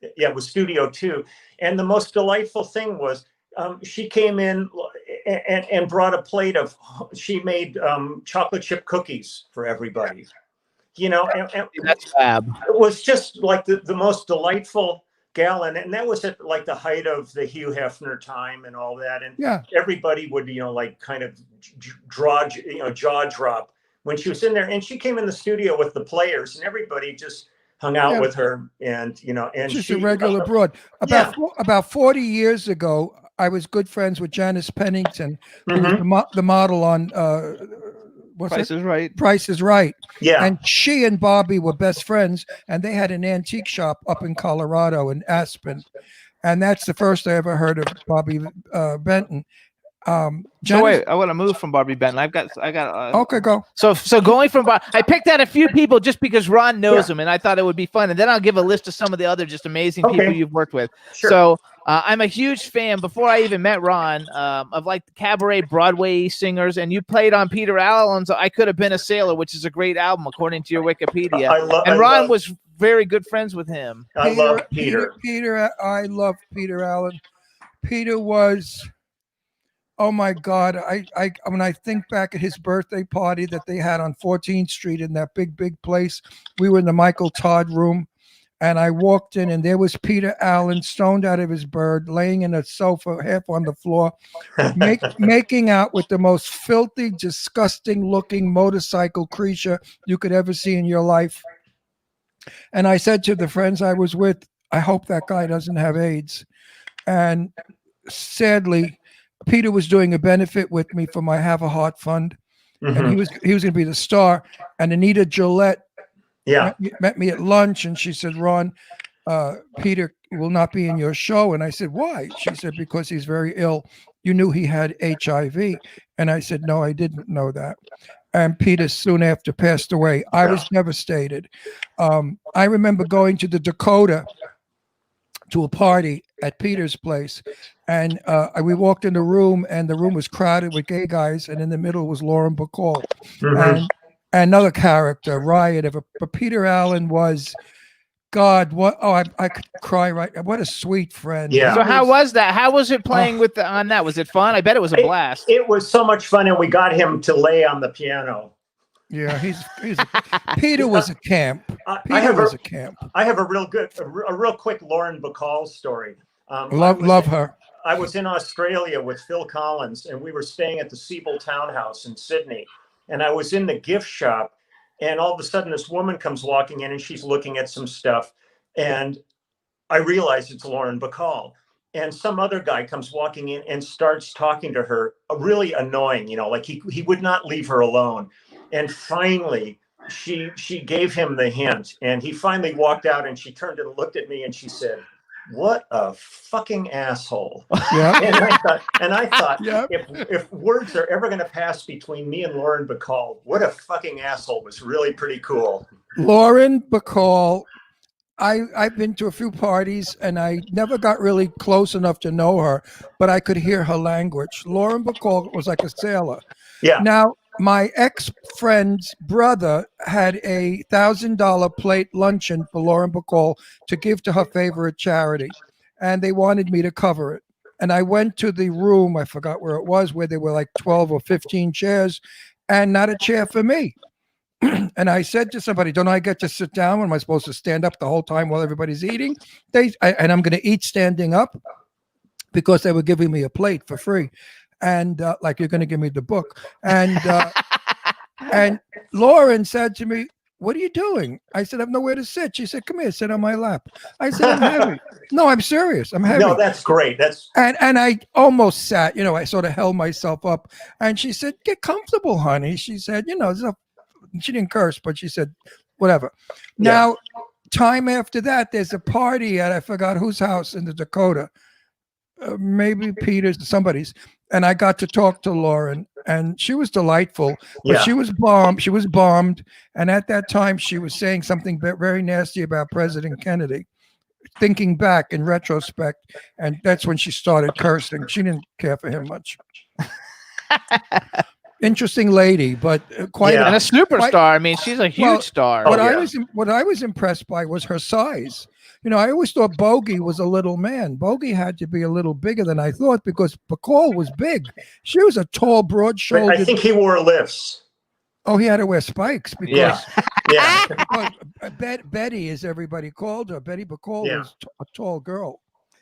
it was Studio 2. And the most delightful thing was she came in and brought a plate of, she made chocolate chip cookies for everybody, and that's fab. It was just like the most delightful gal. And that was at like the height of the Hugh Hefner time and all that. And everybody would, like kind of jaw drop when she was in there. And she came in the studio with the players and everybody just hung out with her. And, and she's a regular broad. About 40 years ago, I was good friends with Janice Pennington, who was the model on Price is Right. Price is Right. Yeah. And she and Bobby were best friends, and they had an antique shop up in Colorado in Aspen. And that's the first I ever heard of Bobby Benton. So wait, I want to move from Barbie Benton. I got. Okay, go. So going from I picked out a few people just because Ron knows them, and I thought it would be fun. And then I'll give a list of some of the other just amazing people you've worked with. Sure. So I'm a huge fan. Before I even met Ron, of like the cabaret Broadway singers, and you played on Peter Allen's "I Could Have Been a Sailor," which is a great album according to your Wikipedia. Ron was very good friends with him. I love Peter. I love Peter Allen. Peter was, oh my God. I when I think back at his birthday party that they had on 14th Street in that big place, we were in the Michael Todd room. And I walked in, and there was Peter Allen, stoned out of his bird, laying in a sofa, half on the floor, making out with the most filthy, disgusting-looking motorcycle creature you could ever see in your life. And I said to the friends I was with, I hope that guy doesn't have AIDS. And sadly, Peter was doing a benefit with me for my Have a Heart Fund, and he was going to be the star. And Anita Gillette met me at lunch, and she said, Ron, Peter will not be in your show. And I said, why? She said, because he's very ill. You knew he had HIV. And I said, no, I didn't know that. And Peter soon after passed away. I was devastated. I remember going to the Dakota to a party at Peter's place, and we walked in the room, and the room was crowded with gay guys, and in the middle was Lauren Bacall. And another character, Riot. But Peter Allen was, God, what? Oh, I could cry right. What a sweet friend. Yeah. So how was that? How was it playing with on that? Was it fun? I bet it was a blast. It was so much fun, and we got him to lay on the piano. Yeah, Peter was a camp. I have a real quick Lauren Bacall story. Love her. I was in Australia with Phil Collins, and we were staying at the Siebel Townhouse in Sydney. And I was in the gift shop, and all of a sudden this woman comes walking in, and she's looking at some stuff. And I realize it's Lauren Bacall. And some other guy comes walking in and starts talking to her, really annoying, like he would not leave her alone. And finally, she gave him the hint, and he finally walked out, and she turned and looked at me, and she said, what a fucking asshole. Yeah. And I thought, Yep. if words are ever going to pass between me and Lauren Bacall, what a fucking asshole was really pretty cool. Lauren Bacall, I've been to a few parties, and I never got really close enough to know her, but I could hear her language. Lauren Bacall was like a sailor. Yeah. Now, my ex-friend's brother had a $1,000 plate luncheon for Lauren Bacall to give to her favorite charity, and they wanted me to cover it. And I went to the room, I forgot where it was, where there were like 12 or 15 chairs, and not a chair for me. And I said to somebody, don't I get to sit down? Am I supposed to stand up the whole time while everybody's eating? And I'm going to eat standing up, because they were giving me a plate for free. And like, you're going to give me the book. And and Lauren said to me, what are you doing? I said, I have nowhere to sit. She said, come here, sit on my lap. I said, I'm heavy. No, I'm serious. I'm heavy. No, that's great. And I almost sat, I sort of held myself up. And she said, get comfortable, honey. She said, she didn't curse, but she said, whatever. Yeah. Now, time after that, there's a party at, I forgot whose house in the Dakota. Maybe Peter's, somebody's. And I got to talk to Lauren, and she was delightful, but she was bombed. And at that time, she was saying something very nasty about President Kennedy, thinking back in retrospect. And that's when she started cursing. She didn't care for him much. Interesting lady, but quite and a superstar. I mean, she's a huge star. What I was impressed by was her size. I always thought Bogey was a little man. Bogey had to be a little bigger than I thought, because Bacall was big. She was a tall, broad-shouldered. I think he wore lifts. Oh, he had to wear spikes because Yeah. Betty, as everybody called her, Betty Bacall was a tall girl.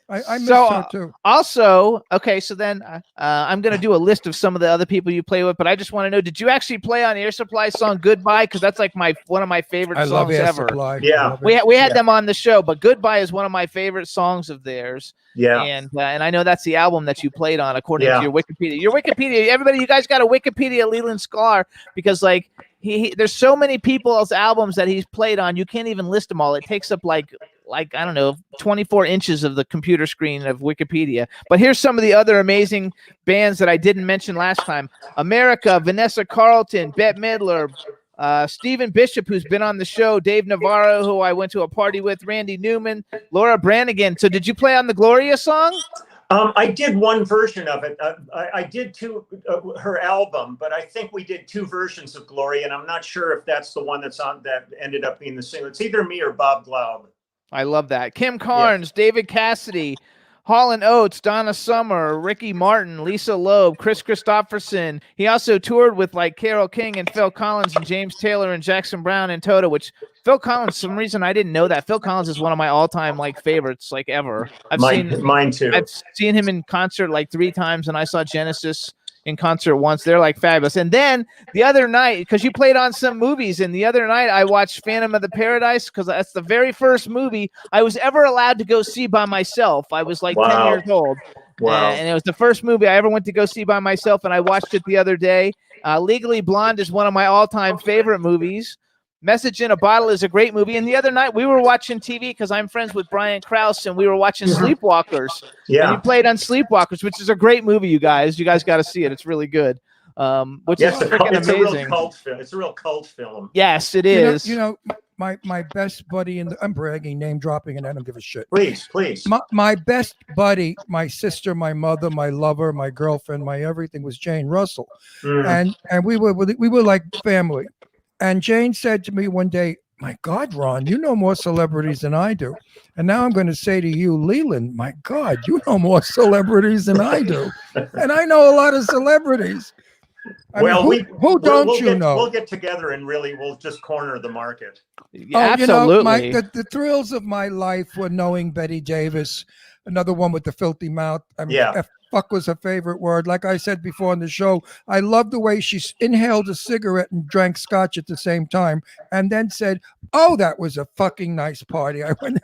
I missed So, her too. Also, okay, so then I'm going to do a list of some of the other people you play with, but I just want to know, did you actually play on Air Supply's song Goodbye? Because that's like one of my favorite songs love Air ever. Supply. Yeah. We had them on the show, but Goodbye is one of my favorite songs of theirs. Yeah. And I know that's the album that you played on, according to your Wikipedia. Your Wikipedia, everybody, you guys got a Wikipedia Leland Sklar, because like there's so many people's albums that he's played on, you can't even list them all. It takes up like I don't know, 24 inches of the computer screen of Wikipedia. But here's some of the other amazing bands that I didn't mention last time: America, Vanessa Carlton, Bette Midler, Stephen Bishop, who's been on the show, Dave Navarro, who I went to a party with, Randy Newman, Laura Branigan. So did you play on the Gloria song? I did one version of it. I did her album, but I think we did 2 versions of Glory, and I'm not sure if that's the one that's on that ended up being the single. It's either me or Bob Glaub. I love that. Kim Carnes, David Cassidy, Hall & Oates, Donna Summer, Ricky Martin, Lisa Loeb, Chris Christopherson. He also toured with like Carole King and Phil Collins and James Taylor and Jackson Browne and Toto, which Phil Collins, for some reason I didn't know that. Phil Collins is one of my all-time like favorites like ever. Mine too. I've seen him in concert like 3 times, and I saw Genesis in concert once. They're like fabulous. And then the other night, because you played on some movies, and the other night I watched Phantom of the Paradise, because that's the very first movie I was ever allowed to go see by myself. I was like 10 years old. Wow. And it was the first movie I ever went to go see by myself, and I watched it the other day. Legally Blonde is one of my all-time favorite movies. Message in a Bottle is a great movie. And the other night we were watching TV because I'm friends with Brian Krause, and we were watching Sleepwalkers. Yeah. And you played on Sleepwalkers, which is a great movie, you guys. You guys got to see it. It's really good. Which is freaking amazing. A real cult film. It's a real cult film. Yes, it is. You know, my best buddy I'm bragging, name dropping, and I don't give a shit. Please. My best buddy, my sister, my mother, my lover, my girlfriend, my everything was Jane Russell. And we were like family. And Jane said to me one day, "My God, Ron, you know more celebrities than I do." And now I'm going to say to you, Leland, my God, you know more celebrities than I do. And I know a lot of celebrities. We'll get together and really we'll just corner the market. Yeah, absolutely. You know, the thrills of my life were knowing Betty Davis, another one with the filthy mouth. I mean, fuck was her favorite word. Like I said before on the show, I love the way she inhaled a cigarette and drank scotch at the same time, and then said, "Oh, that was a fucking nice party." I went,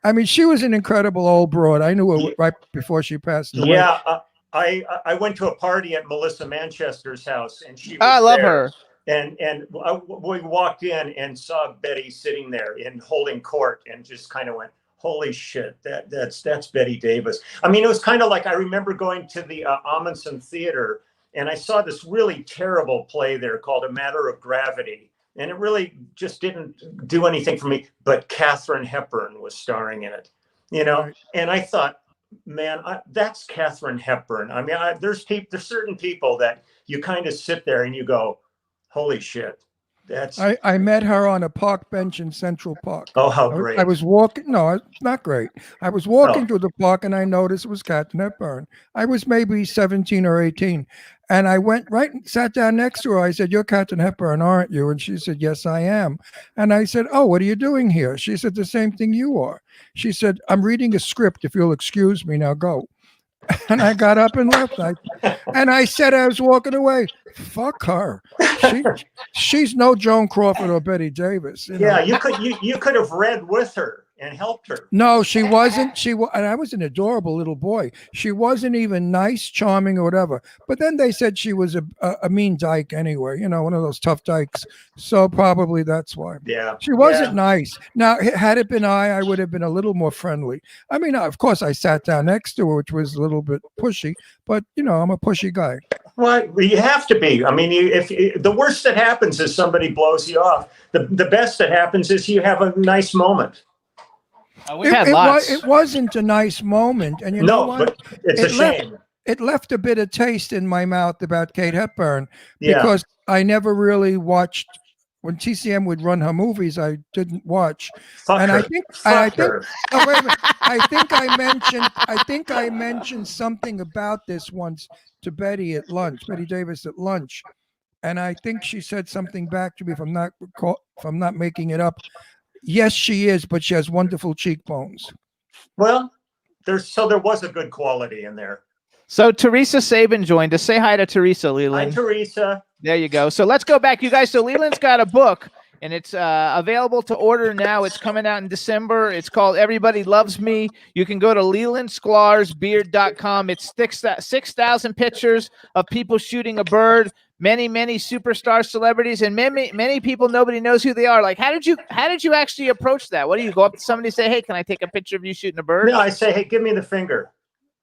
I mean, she was an incredible old broad. I knew her right before she passed away. Yeah, I went to a party at Melissa Manchester's house, and she was I love there. her. And we walked in and saw Betty sitting there and holding court, and just kind of went, "Holy shit, that's Betty Davis." I mean, it was kind of like, I remember going to the Amundsen Theater, and I saw this really terrible play there called A Matter of Gravity, and it really just didn't do anything for me. But Katharine Hepburn was starring in it, right. And I thought, man, that's Katharine Hepburn. I mean, there's certain people that you kind of sit there and you go, "Holy shit." I met her on a park bench in Central Park. Oh, how great. I was walking. No, it's not great. I was walking through the park, and I noticed it was Katharine Hepburn. I was maybe 17 or 18. And I went right and sat down next to her. I said, "You're Katharine Hepburn, aren't you?" And she said, "Yes, I am." And I said, "Oh, what are you doing here?" She said, "The same thing you are." She said, "I'm reading a script. If you'll excuse me, now go." And I got up and left. And I said, I was walking away, "Fuck her. She's no Joan Crawford or Betty Davis." Yeah, you could have read with her and helped her. No, she wasn't. And I was an adorable little boy. She wasn't even nice, charming, or whatever. But then they said she was a mean dyke anyway. One of those tough dykes. So probably that's why. Yeah. She wasn't nice. Now, had it been I would have been a little more friendly. I mean, of course, I sat down next to her, which was a little bit pushy. But I'm a pushy guy. Well, you have to be. I mean, if the worst that happens is somebody blows you off. The best that happens is you have a nice moment. It wasn't a nice moment, and know what? But it's a shame. It left a bitter taste in my mouth about Kate Hepburn because I never really watched when TCM would run her movies. I didn't watch, I think I mentioned something about this once to Betty at lunch, Betty Davis at lunch, and I think she said something back to me. If I'm not making it up. Yes, she is, but she has wonderful cheekbones. Well, there was a good quality in there. So Teresa Sabin joined us. Say hi to Teresa, Leland. Hi, Teresa. There you go. So let's go back, you guys. So Leland's got a book, and it's available to order now. It's coming out in December. It's called Everybody Loves Me. You can go to LelandSclarsBeard.com. It's 6,000 pictures of people shooting a bird. Many superstar celebrities, and many people nobody knows who they are. Like, how did you actually approach that? What do you go up to somebody and say, "Hey, can I take a picture of you shooting a bird?" No, I say, "Hey, give me the finger."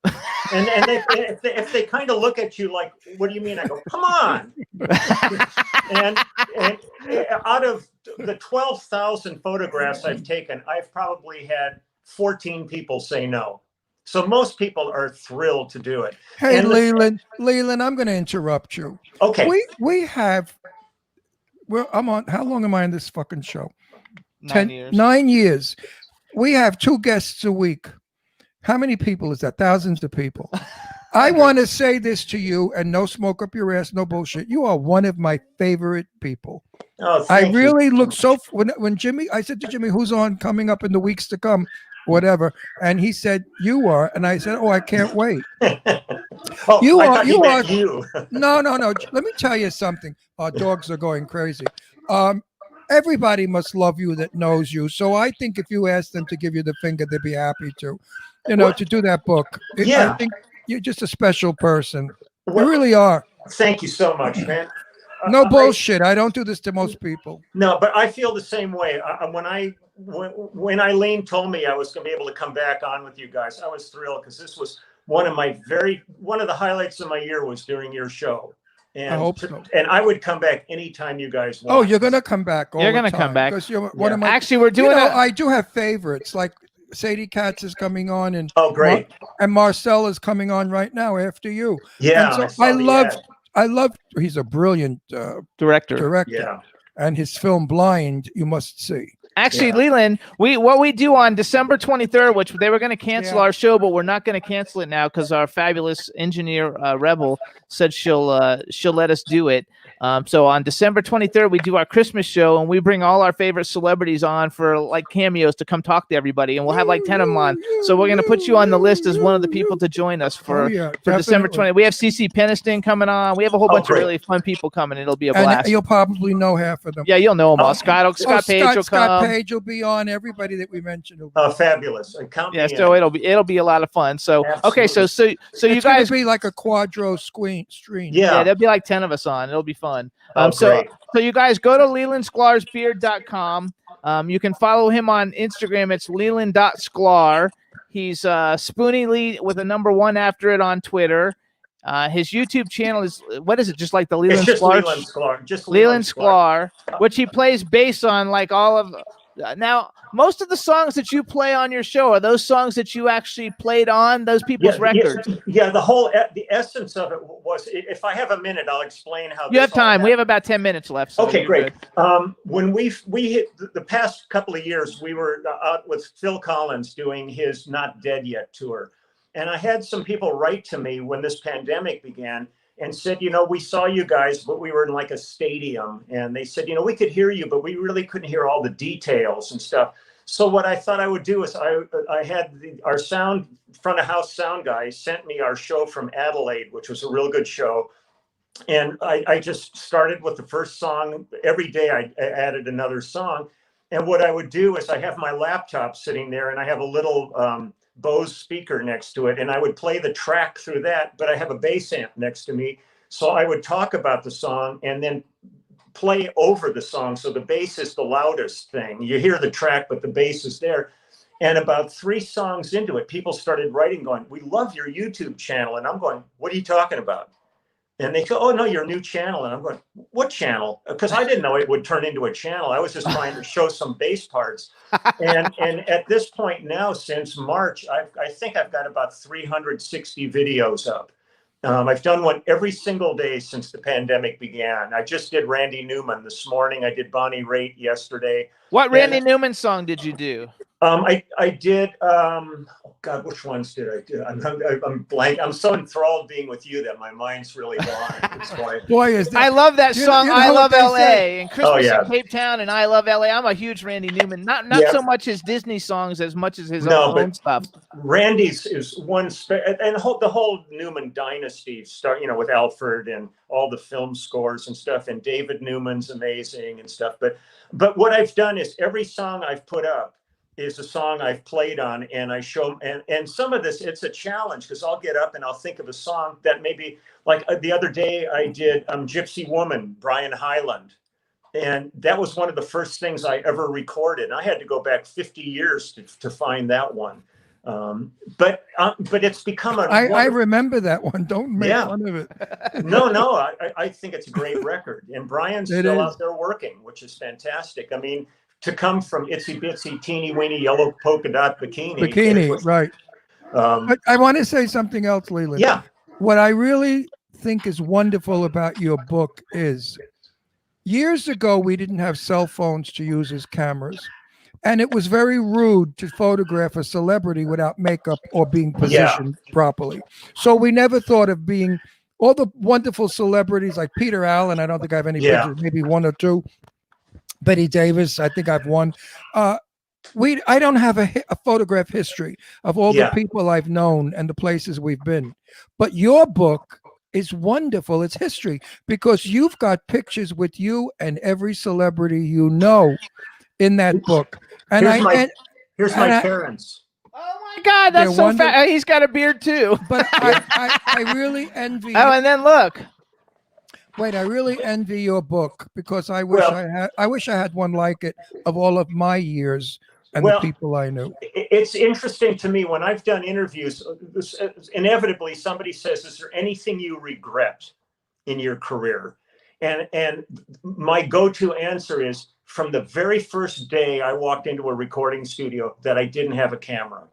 and if they kind of look at you like, "What do you mean?" I go, "Come on." and out of the 12,000 photographs I've taken, I've probably had 14 people say no. So most people are thrilled to do it. Hey, And Leland, I'm going to interrupt you. okay. We have. Well, I'm on. How long am I on this fucking show? 9 years. 9 years. We have 2 guests a week. How many people is that? Thousands of people. I want to say this to you, and no smoke up your ass, no bullshit. You are one of my favorite people. Oh, I thank you. really look so. When Jimmy, I said to Jimmy, "Who's on coming up in the weeks to come?" Whatever, and he said, "You are," and I said, "Oh, I can't wait." Oh, You I are. thought You are. meant you. No. Let me tell you something. Our dogs are going crazy. Everybody must love you that knows you. So I think if you ask them to give you the finger, they'd be happy to, to do that book. Yeah. I think you're just a special person. Well, You really are. Thank you so much, man. No bullshit. I don't do this to most people. No, but I feel the same way. When Eileen told me I was going to be able to come back on with you guys, I was thrilled because this was one of the highlights of my year was during your show. And I hope so. And I would come back anytime you guys want. Oh, you're gonna come back. You're gonna come back because you're one of my. Actually, we're doing. I do have favorites. Like Sadie Katz is coming on, and oh, great. And Marcel is coming on right now after you. Yeah, and so I love. He's a brilliant director. Yeah. And his film Blind, you must see. Actually, Leland, what we do on December 23rd, which they were going to cancel our show, but we're not going to cancel it now because our fabulous engineer Rebel said she'll let us do it. So on December 23rd, we do our Christmas show, and we bring all our favorite celebrities on for like cameos to come talk to everybody, and we'll have like 10 of them on. So we're going to put you on the list as one of the people to join us for December 20th. We have CC Peniston coming on. We have a whole bunch of really fun people coming. It'll be a blast. And you'll probably know half of them. Yeah, you'll know them all. Scott Page will come. Scott Page will be on. Everybody that we mentioned will be on. Fabulous. So it'll be a lot of fun. So absolutely. Okay, so you guys be like a quadro stream. Yeah, there'll be like 10 of us on. It'll be fun. So you guys go to LelandSclarsBeard.com. You can follow him on Instagram. It's Leland.Sklar. He's Spoonie Lee with a number 1 after it on Twitter. His YouTube channel is, what is it? Just like the Leland Sklar? Just Leland Sklar, which he plays bass on like all of. Now, most of the songs that you play on your show are those songs that you actually played on those people's records. Yeah, the essence of it was, if I have a minute, I'll explain how. You have time. We have about 10 minutes left. So okay, great. When we hit the past couple of years, we were out with Phil Collins doing his Not Dead Yet tour. And I had some people write to me when this pandemic began and said, we saw you guys, but we were in like a stadium. And they said, we could hear you, but we really couldn't hear all the details and stuff. So what I thought I would do is I had our front of house sound guy sent me our show from Adelaide, which was a real good show. And I just started with the first song. Every day I added another song. And what I would do is I have my laptop sitting there and I have a little Bose speaker next to it, and I would play the track through that, but I have a bass amp next to me. So I would talk about the song and then play over the song. So the bass is the loudest thing. You hear the track, but the bass is there. And about 3 songs into it, people started writing going, "We love your YouTube channel." And I'm going, "What are you talking about?" And they go, "Oh, no, your new channel." And I'm going, "What channel?" Because I didn't know it would turn into a channel. I was just trying to show some bass parts. And at this point now, since March, I think I've got about 360 videos up. I've done one every single day since the pandemic began. I just did Randy Newman this morning. I did Bonnie Raitt yesterday. What Randy Newman song did you do? I did. Oh God, which ones did I do? I'm blank. I'm so enthralled being with you that my mind's really gone at this point. Boy, is that, I love that song. I love LA and Christmas in Cape Town and I Love LA. I'm a huge Randy Newman. Not so much his Disney songs as much as his own stuff. Randy's is one, and the whole Newman dynasty start. With Alfred and all the film scores and stuff. And David Newman's amazing and stuff. But what I've done is every song I've put up is a song I've played on, and I show, and some of this, it's a challenge because I'll get up and I'll think of a song that maybe, like the other day I did Gypsy Woman, Brian Hyland. And that was one of the first things I ever recorded. I had to go back 50 years to find that one. But it's become I remember that one. Don't make fun of it. No, I think it's a great record. And Brian's still out there working, which is fantastic. I mean, to come from Itsy Bitsy Teeny Weeny Yellow Polka Dot Bikini, right? But I want to say something else, Leland. Yeah. What I really think is wonderful about your book is years ago, we didn't have cell phones to use as cameras. And it was very rude to photograph a celebrity without makeup or being positioned properly. So we never thought of being all the wonderful celebrities like Peter Allen. I don't think I have any pictures, maybe one or two. Betty Davis, I think I've one. I don't have a photograph history of all the people I've known and the places we've been. But your book is wonderful. It's history because you've got pictures with you and every celebrity you know in that book. And here's my parents. Oh my God, that's so fat. He's got a beard too. But I really envy. Oh, and then look. Wait, I really envy your book because I wish I had one like it of all of my years and the people I knew. It's interesting to me when I've done interviews, inevitably somebody says, is there anything you regret in your career? And my go-to answer is, from the very first day I walked into a recording studio, that I didn't have a camera.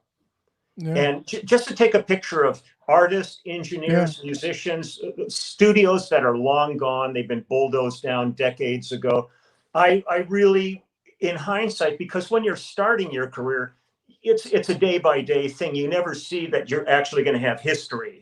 Yeah. And just to take a picture of artists, engineers, musicians, studios that are long gone, they've been bulldozed down decades ago. I really, in hindsight, because when you're starting your career, it's a day-by-day thing. You never see that you're actually going to have history.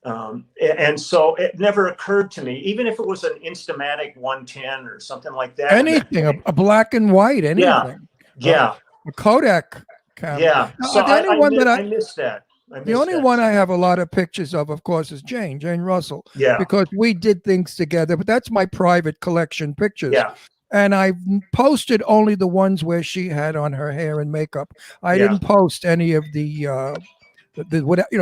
And so it never occurred to me, even if it was an Instamatic 110 or something like that. Anything, a black and white, anything. Yeah. A Kodak camera. Yeah. So I missed that. The only one I have a lot of pictures of course, is Jane Russell. Yeah. Because we did things together, but that's my private collection pictures. Yeah. And I posted only the ones where she had on her hair and makeup. I didn't post any of the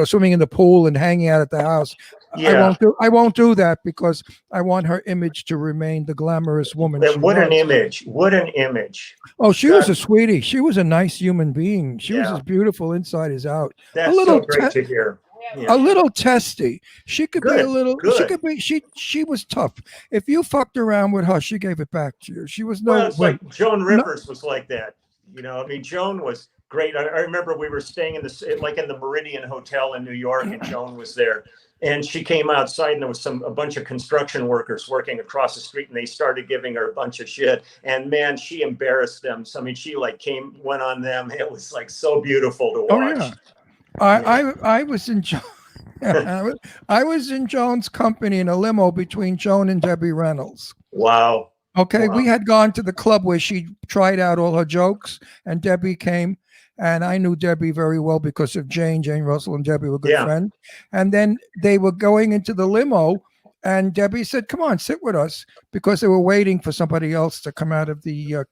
swimming in the pool and hanging out at the house. Yeah. I won't do that because I want her image to remain the glamorous woman. What an image. What an image. Oh, she was a sweetie. She was a nice human being. She was as beautiful inside as out. That's so great to hear. A little testy. She could be a little. She could be. She was tough. If you fucked around with her, she gave it back to you. She was like Joan Rivers was like that. Joan was great. I remember we were staying in the Meridian Hotel in New York, and Joan was there. And she came outside, and there was a bunch of construction workers working across the street, and they started giving her a bunch of shit. And man, she embarrassed them. So, I mean, she went on them. It was so beautiful to watch. Oh, yeah. I was in I was in Joan's company in a limo between Joan and Debbie Reynolds. Wow. Okay, we had gone to the club where she tried out all her jokes, and Debbie came. And I knew Debbie very well because of Jane Russell and Debbie were good friends. And then they were going into the limo, and Debbie said, "Come on, sit with us," because they were waiting for somebody else to come out of the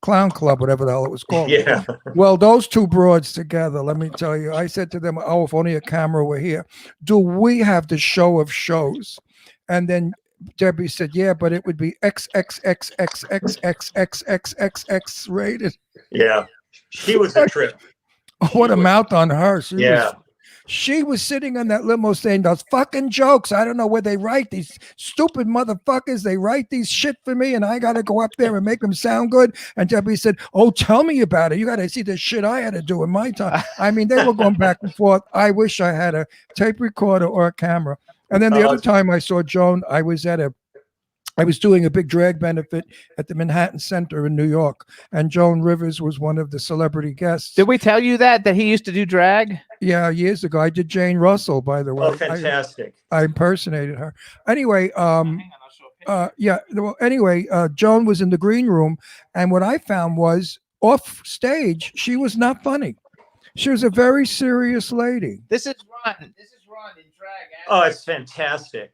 clown club, whatever the hell it was called. Yeah. Well, those two broads together, let me tell you, I said to them, "Oh, if only a camera were here. Do we have the show of shows?" And then Debbie said, "Yeah, but it would be XXXXXXXXXX rated." Yeah. She was a trip. What a mouth on her. She was sitting on that limo saying those fucking jokes. I don't know where they write these stupid motherfuckers. They write these shit for me, and I got to go up there and make them sound good. And Debbie said, "Oh, tell me about it. You got to see the shit I had to do in my time." I mean, they were going back and forth. I wish I had a tape recorder or a camera. And then the other time I saw Joan, I was doing a big drag benefit at the Manhattan Center in New York, and Joan Rivers was one of the celebrity guests. Did we tell you that he used to do drag? Yeah, years ago. I did Jane Russell, by the way. Oh, fantastic. I impersonated her. Anyway, Joan was in the green room, and what I found was off stage, she was not funny. She was a very serious lady. This is Ron in drag. Oh, it's fantastic.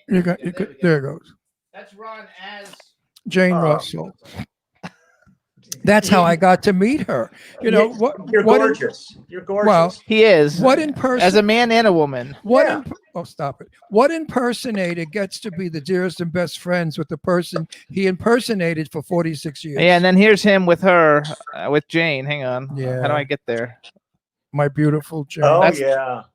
There it goes. That's Ron as Jane Russell. That's how I got to meet her. You're gorgeous. You're gorgeous. Well, he is. What in person? As a man and a woman. Stop it. What impersonator gets to be the dearest and best friends with the person he impersonated for 46 years? Yeah, and then here's him with her, with Jane. Hang on. Yeah. How do I get there? My beautiful Jane. Oh,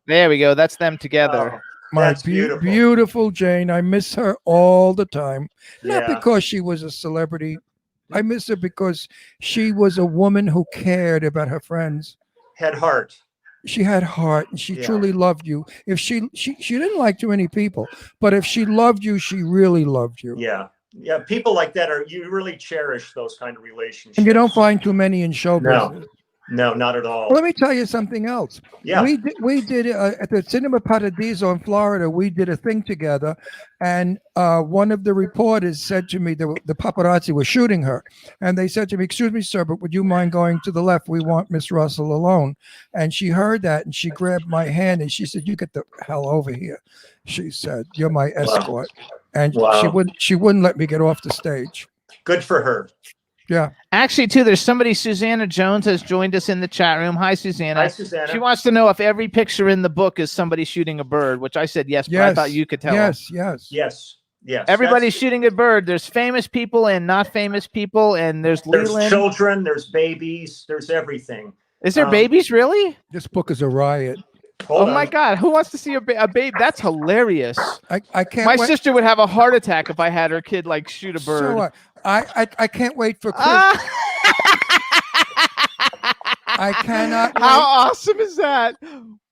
there we go. That's them together. Oh. My That's beautiful. Beautiful Jane. I miss her all the time. Not because she was a celebrity. I miss her because she was a woman who cared about her friends. Had heart. She had heart, and she Yeah. truly loved you. If she didn't like too many people, but if she loved you, she really loved you. Yeah. Yeah. People like that you really cherish those kind of relationships. And you don't find too many in show business. No, not at all. Well, let me tell you something else. Yeah. We did at the Cinema Paradiso in Florida. We did a thing together, and one of the reporters said to me, the paparazzi was shooting her, and they said to me, "Excuse me, sir, but would you mind going to the left? We want Miss Russell alone." And she heard that, and she grabbed my hand, and she said, "You get the hell over here." She said, "You're my escort," and she wouldn't let me get off the stage. Good for her. Yeah. Actually, too, there's somebody, Susanna Jones, has joined us in the chat room. Hi, Susanna. Hi, Susanna. She wants to know if every picture in the book is somebody shooting a bird, which I said yes, but I thought you could tell. Yes. Everybody's shooting a bird. There's famous people and not famous people, and there's Leland. Children, there's babies, there's everything. Is there babies, really? This book is a riot. Oh my God! Who wants to see a babe? That's hilarious. I can't. My sister would have a heart attack if I had her kid like shoot a bird. So I can't wait for Christmas. I cannot. How awesome is that?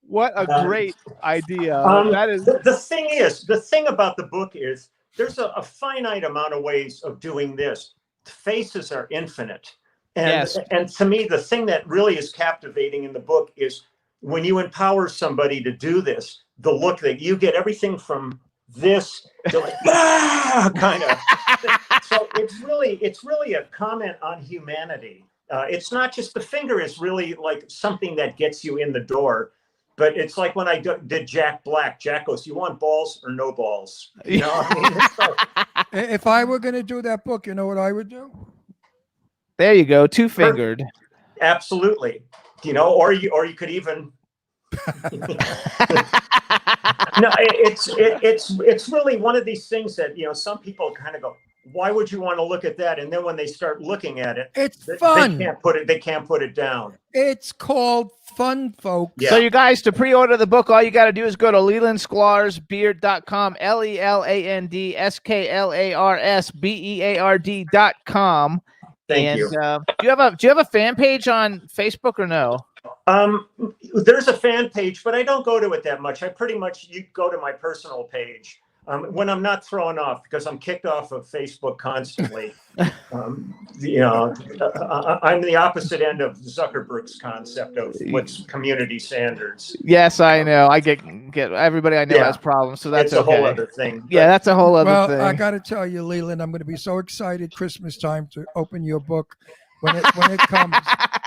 What a great idea! That is the thing about the book is there's a finite amount of ways of doing this. Faces are infinite, and to me, the thing that really is captivating in the book is when you empower somebody to do this, the look that you get, everything from this to like, kind of. So it's really a comment on humanity. It's not just the finger is really like something that gets you in the door, but it's like when I did Jack Black. Jack goes, "You want balls or no balls?" You know, I mean, it's like, if I were going to do that book, you know what I would do? There you go, two-fingered. Absolutely. You know, or you could even. No, it's really one of these things that, you know, some people kind of go, "Why would you want to look at that?" And then when they start looking at it, it's fun. They can't put it down. It's called fun, folks. Yeah. So you guys, to pre-order the book, all you got to do is go to LelandSklarsBeard.com, LelandSklarsBeard.com. Thank you. Do you have a fan page on Facebook or no? There's a fan page, but I don't go to it that much. You go to my personal page when I'm not thrown off, because I'm kicked off of Facebook constantly. You know, I'm the opposite end of Zuckerberg's concept of what's community standards. Yes, I know. I get everybody I know has problems, so that's a whole other thing. Yeah, that's a whole other thing. I got to tell you, Leland, I'm going to be so excited Christmas time to open your book. When it comes,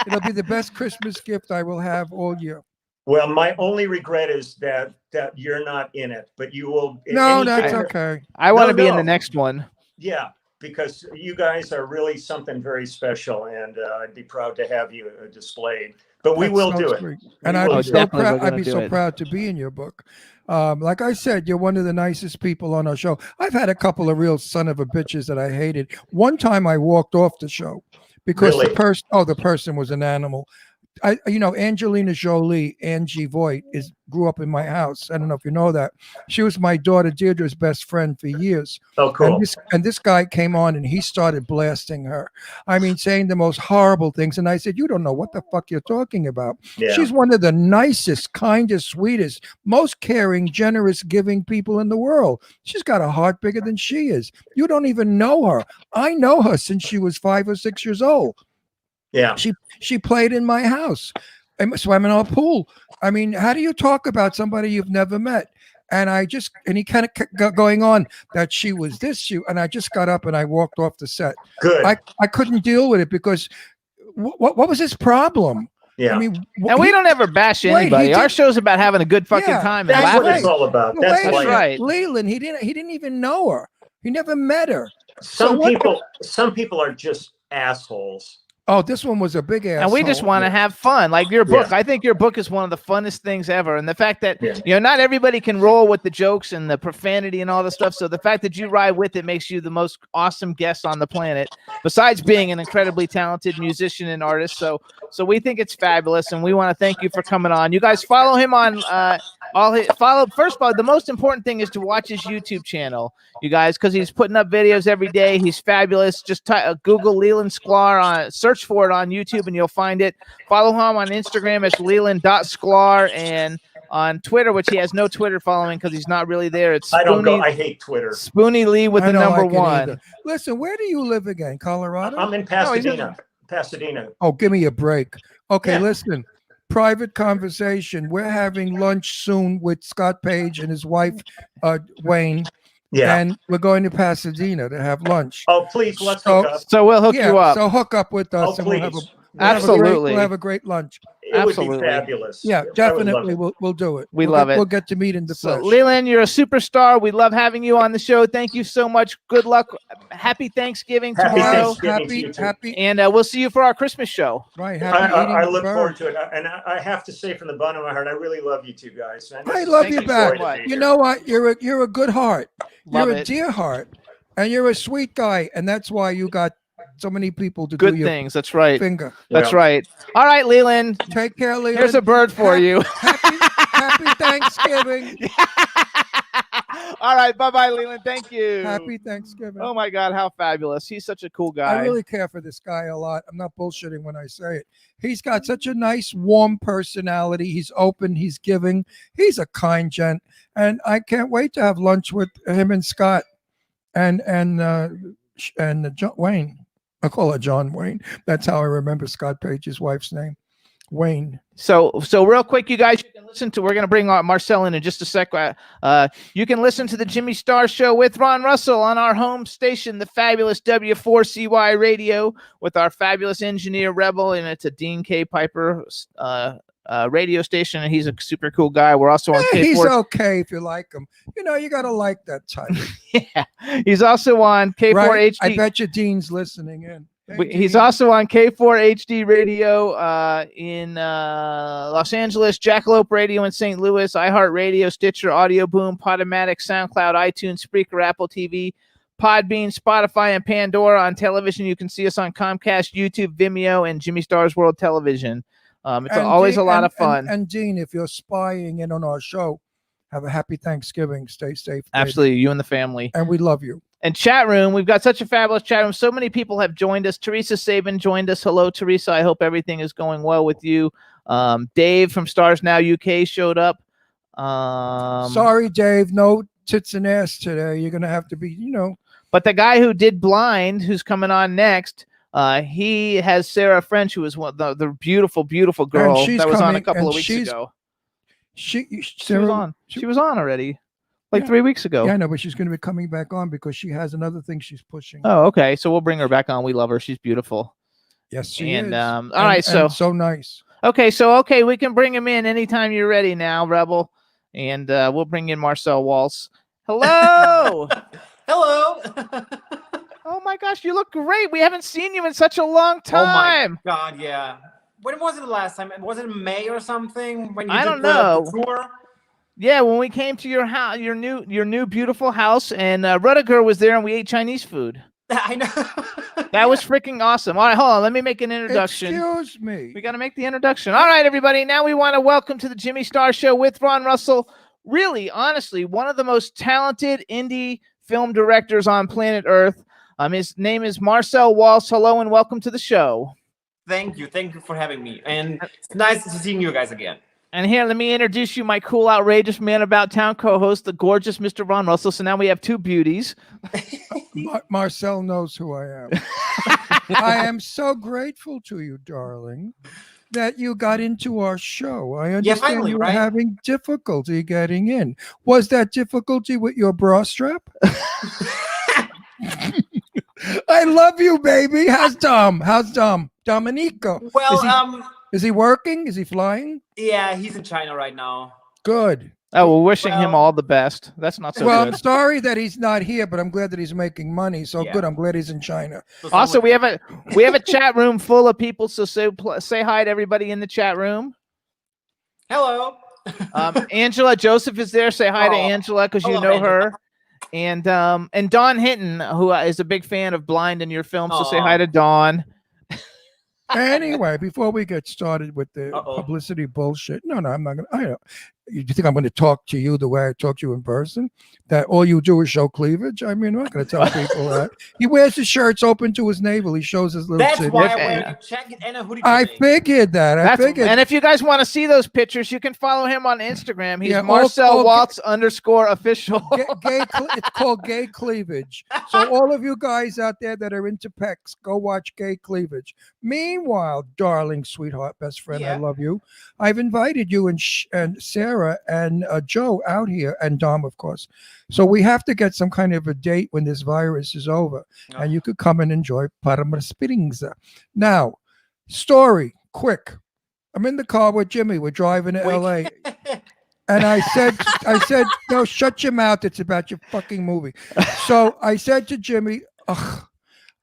it'll be the best Christmas gift I will have all year. Well, my only regret is that you're not in it, but you will. No, that's okay. I want to be in the next one. Yeah, because you guys are really something very special, and I'd be proud to have you displayed. But we will do it. And I'd be so proud. I'd be so proud to be in your book. Like I said, you're one of the nicest people on our show. I've had a couple of real son of a bitches that I hated. One time I walked off the show. Because the person was an animal. Angelina Jolie, Angie Voigt, grew up in my house. I don't know if you know that. She was my daughter Deirdre's best friend for years. Oh, cool. And this guy came on and he started blasting her. I mean, saying the most horrible things. And I said, "You don't know what the fuck you're talking about." Yeah. She's one of the nicest, kindest, sweetest, most caring, generous, giving people in the world. She's got a heart bigger than she is. You don't even know her. I know her since she was 5 or 6 years old. Yeah. She played in my house and swam in our pool. I mean, how do you talk about somebody you've never met? And he kind of kept going on that she was this, and I just got up and I walked off the set. Good. I couldn't deal with it because what was his problem? Yeah. I mean, and we don't ever bash anybody. Our show's about having a good fucking time. That's and what it's all about. That's right. Leland, he didn't even know her. He never met her. Some people are just assholes. Oh, this one was a big asshole. And we just want to have fun. Like your book. I think your book is one of the funnest things ever. And the fact that, not everybody can roll with the jokes and the profanity and all the stuff. So the fact that you ride with it makes you the most awesome guest on the planet, besides being an incredibly talented musician and artist. So we think it's fabulous. And we want to thank you for coming on. You guys follow him on first of all, the most important thing is to watch his YouTube channel, you guys, because he's putting up videos every day. He's fabulous. Just Google Leland Sklar search search for it on YouTube and you'll find it. Follow him on Instagram as Leland.Sklar and on Twitter, which he has no Twitter following because he's not really there. It's I don't go. Spoony, I hate Twitter. Spoony Lee with I the don't number like it one. either. Listen, where do you live again? Colorado? I'm in he's Pasadena. Pasadena. Oh, give me a break. Okay, Yeah. listen. Private conversation. We're having lunch soon with Scott Page and his wife, Wayne, Yeah. and we're going to Pasadena to have lunch. Oh, please, let's So- hook up. So we'll hook you up. So hook up with us. Oh, and we'll have please. Absolutely. We'll have a great lunch. It would Absolutely. be fabulous. Yeah, I would love definitely. it. We'll do it. We We'll love get, it. We'll get to meet in the So, flesh. Leland, you're a superstar. We love having you on the show. Thank you so much. Good luck. Happy Thanksgiving Happy tomorrow. Thanksgiving to you too. happy. And we'll see you for our Christmas show. Right. I, Happy eating I the look bird. forward to it. And I have to say from the bottom of my heart, I really love you two guys. Man. This I is love such you a back. joy to be You here. know what? You're a good heart. Love You're a it. dear heart, and you're a sweet guy, and that's why you got so many people to Good do your things. That's right. finger. That's Well, right. All right, Leland. Take care, Leland. Here's a bird for you. Happy Thanksgiving. All right. Bye-bye, Leland. Thank you. Happy Thanksgiving. Oh, my God. How fabulous. He's such a cool guy. I really care for this guy a lot. I'm not bullshitting when I say it. He's got such a nice, warm personality. He's open. He's giving. He's a kind gent, and I can't wait to have lunch with him and Scott and John Wayne. I call her John Wayne. That's how I remember Scott Page's wife's name, Wayne. So real quick, you guys, you can listen to. We're gonna bring Marcel in just a sec. You can listen to the Jimmy Star Show with Ron Russell on our home station, the fabulous W4CY Radio, with our fabulous engineer Rebel, and it's a Dean K. Piper radio station, and he's a super cool guy. We're also on K4. He's okay if you like him. You know, you gotta like that type. Yeah, he's also on K4 Right? I HD. bet you Dean's listening in. Hey, He's Dean. also on K4 HD Radio in Los Angeles, Jackalope Radio in St. Louis, iHeartRadio, Stitcher, Audio Boom, Podomatic, SoundCloud, iTunes, Spreaker, Apple TV, Podbean, Spotify, and Pandora. On television, you can see us on Comcast, YouTube, Vimeo, and Jimmy Star's World Television. It's And always Dean- a lot of and- fun. And Dean, if you're spying in on our show, have a happy Thanksgiving. Stay safe. baby. Absolutely, you and the family. And we love you. And chat room, we've got such a fabulous chat room. So many people have joined us. Teresa Sabin joined us. Hello, Teresa. I hope everything is going well with you. Dave from Stars Now UK showed up. Sorry, Dave. No tits and ass today. You're gonna have to be, But the guy who did Blind, who's coming on next, he has Sarah French, who is one of the beautiful, beautiful girl she's that was on a coming, couple and of weeks she's- ago. she She was on. She was on already, like Yeah. 3 weeks ago. Yeah, I know, but she's gonna be coming back on because she has another thing she's pushing. Oh, okay. So we'll bring her back on. We love her. She's beautiful. Yes, she And is. all right, so so nice. okay, we can bring him in anytime you're ready now, Rebel, and we'll bring in Marcel Waltz. Hello. Hello. Oh my gosh, you look great. We haven't seen you in such a long Oh my time. God, yeah. When was it the last time? Was it in May or something? When you I did don't the know. tour? Yeah, when we came to your house, your new beautiful house, and Rudiger was there, and we ate Chinese food. I know. That was freaking awesome. All right, hold on. Let me make an introduction. Excuse me. We got to make the introduction. All right, everybody. Now we want to welcome to the Jimmy Star Show with Ron Russell. Really, honestly, one of the most talented indie film directors on planet Earth. His name is Marcel Waltz. Hello and welcome to the show. Thank you for having me, and it's nice to seeing you guys again. And here, let me introduce you, my cool, outrageous man about town co-host, the gorgeous Mr. Ron Russell. So now we have two beauties. Marcel knows who I am. I am so grateful to you, darling, that you got into our show. I understand finally, you were right? having difficulty getting in. Was that difficulty with your bra strap? I love you, baby. How's Dom? Dominico. Well, Is he working? Is he flying? yeah, he's in China right now. Good. Oh, we're wishing him Well- all the best. That's not so Well, good. I'm sorry that he's not here, but I'm glad that he's making money. So Yeah. good. I'm glad he's in China. So Also, someone- we have a chat room full of people. So say hi to everybody in the chat room. Hello. Angela Joseph is there. Say hi to Oh, Angela because you hello, know Angela. her. And Dawn Hinton, who is a big fan of Blind in your film. So say Aw. hi to Dawn. Anyway, before we get started with the Uh-oh. publicity bullshit, no, I'm not gonna. I know You think I'm going to talk to you the way I talk to you in person? That all you do is show cleavage? I mean, I'm not going to tell people that. He wears his shirts open to his navel. He shows his little That's titty. why I wear a jacket and a hoodie I today. figured that. I figured. And if you guys want to see those pictures, you can follow him on Instagram. He's Yeah, Marcel Waltz _official. It's called gay cleavage. So all of you guys out there that are into pecs, go watch gay cleavage. Meanwhile, darling, sweetheart, best friend, I love you. I've invited you and Sarah and Joe out here, and Dom, of course. So we have to get some kind of a date when this virus is over, and you could come and enjoy Paramaspringza. Now, story, quick. I'm in the car with Jimmy. We're driving to LA. And I said, no, shut your mouth. It's about your fucking movie. So I said to Jimmy, oh,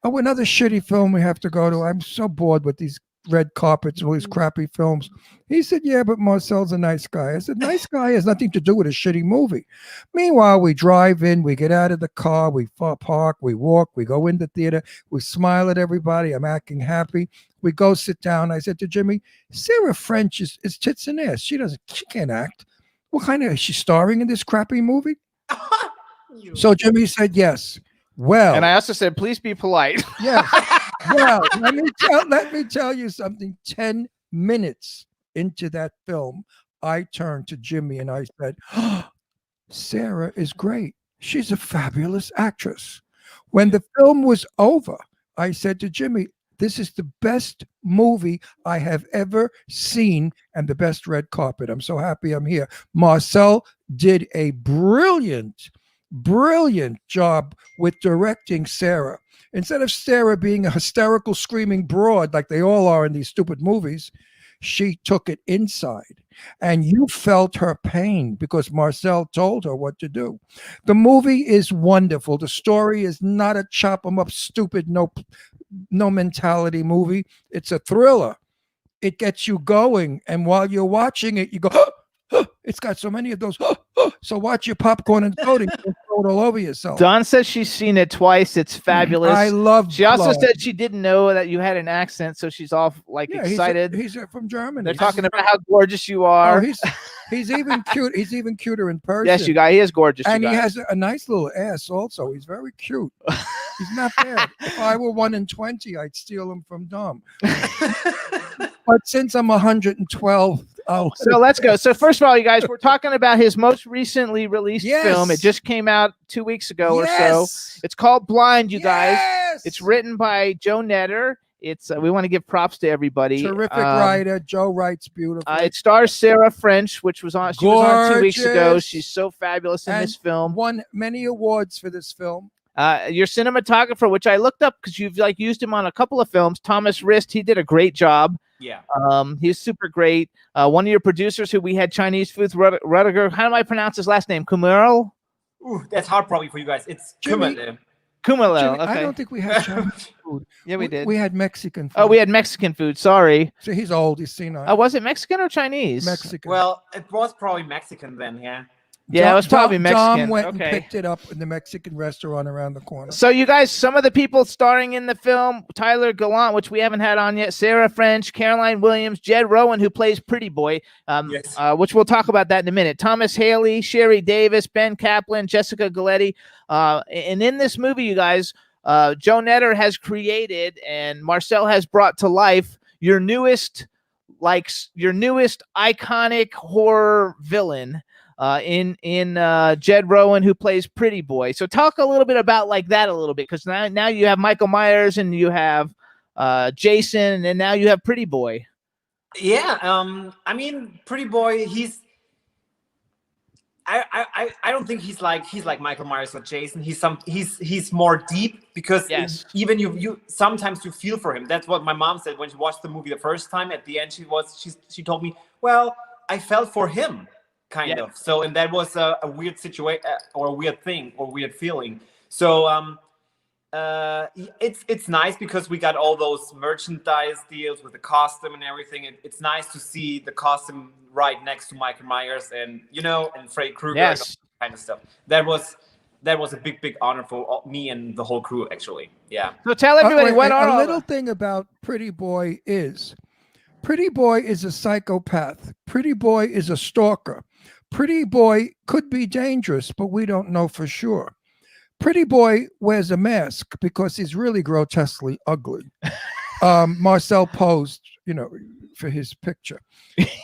another shitty film we have to go to. I'm so bored with these red carpets and all these crappy films. He said, yeah, but Marcel's a nice guy. I said, nice guy has nothing to do with a shitty movie. Meanwhile, we drive in, we get out of the car, we park, we walk, we go in the theater, we smile at everybody. I'm acting happy. We go sit down. I said to Jimmy, Sarah French is tits and ass. She can't act. What kind of, is she starring in this crappy movie? So Jimmy said, yes. Well, and I also said, please be polite. Yes. Well, let me tell you something. 10 minutes into that film, I turned to Jimmy and I said, oh, Sarah is great. She's a fabulous actress. When the film was over, I said to Jimmy, this is the best movie I have ever seen and the best red carpet. I'm so happy I'm here. Marcel did a brilliant job with directing Sarah. Instead of Sarah being a hysterical screaming broad like they all are in these stupid movies, she took it inside and you felt her pain because Marcel told her what to do. The movie is wonderful. The story is not a chop 'em up stupid no mentality movie. It's a thriller. It gets you going, and while you're watching it, you go, it's got so many of those. So watch your popcorn and soda. You don't throw it all over yourself. Dawn says she's seen it twice. It's fabulous. I love. She also said she didn't know that you had an accent, so she's all excited. He's from Germany. They're talking about how gorgeous you are. Oh, he's even cute. He's even cuter in person. Yes, you guys. He is gorgeous. And he has a nice little ass. Also, he's very cute. He's not bad. If I were 1 in 20, I'd steal him from Dom. But since I'm 112, so let's go. So first of all, you guys, we're talking about his most recently released film. It just came out 2 weeks ago or so. It's called Blind, you guys. It's written by Joe Netter. It's we want to give props to everybody. Terrific writer. Joe writes beautiful. It stars Sarah French, which was on. She was on 2 weeks ago. She's so fabulous in this film. Won many awards for this film. Your cinematographer, which I looked up because you've used him on a couple of films, Thomas Rist. He did a great job. Yeah. He's super great. One of your producers who we had Chinese food, Rudiger. How do I pronounce his last name? Kumail? Ooh, that's hard probably for you guys. It's Kumail. Kumail. Okay. I don't think we had Chinese food. Yeah, we did. We had Mexican food. Oh, we had Mexican food. Sorry. So he's old. He's senile. Oh, was it Mexican or Chinese? Mexican. Well, it was probably Mexican then, yeah. Yeah, it was probably Mexican. Dom went and picked it up in the Mexican restaurant around the corner. So you guys, some of the people starring in the film, Tyler Gallant, which we haven't had on yet, Sarah French, Caroline Williams, Jed Rowan, who plays Pretty Boy, which we'll talk about that in a minute, Thomas Haley, Sherry Davis, Ben Kaplan, Jessica Galetti. And in this movie, you guys, Joe Netter has created and Marcel has brought to life your newest iconic horror villain. In Jed Rowan, who plays Pretty Boy. So talk a little bit about that a little bit, because now you have Michael Myers and you have Jason, and now you have Pretty Boy. Yeah, I mean, Pretty Boy. I don't think he's like Michael Myers or Jason. He's more deep because even you sometimes you feel for him. That's what my mom said when she watched the movie the first time. At the end, she told me, well, I felt for him. Kind of. So, and that was a weird situation or a weird thing or weird feeling. So, it's nice because we got all those merchandise deals with the costume and everything. It's nice to see the costume right next to Michael Myers and and Freddy Krueger and all that kind of stuff. That was a big honor for me and the whole crew, actually. Yeah. So tell everybody what a little thing about Pretty Boy is. Pretty Boy is a psychopath. Pretty Boy is a stalker. Pretty boy could be dangerous, but we don't know for sure. Pretty boy wears a mask because he's really grotesquely ugly. Marcel posed, for his picture.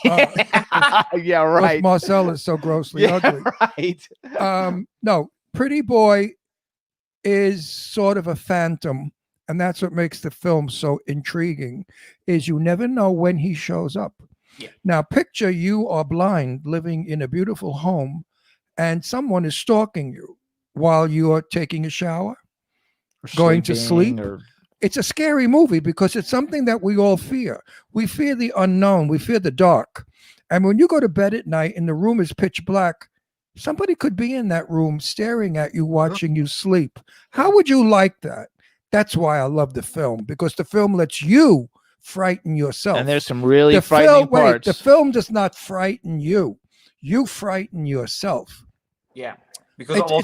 Yeah, right. Marcel is so grossly ugly. Right. No, Pretty Boy is sort of a phantom, and that's what makes the film so intriguing, is you never know when he shows up. Yeah. Now, picture you are blind, living in a beautiful home, and someone is stalking you while you are taking a shower, going to sleep. It's a scary movie because it's something that we all fear. We fear the unknown. We fear the dark. And when you go to bed at night and the room is pitch black, somebody could be in that room staring at you, watching you sleep. How would you like that? That's why I love the film, because the film lets you frighten yourself. And there's some really frightening parts. The film does not frighten you. You frighten yourself. Yeah. Because all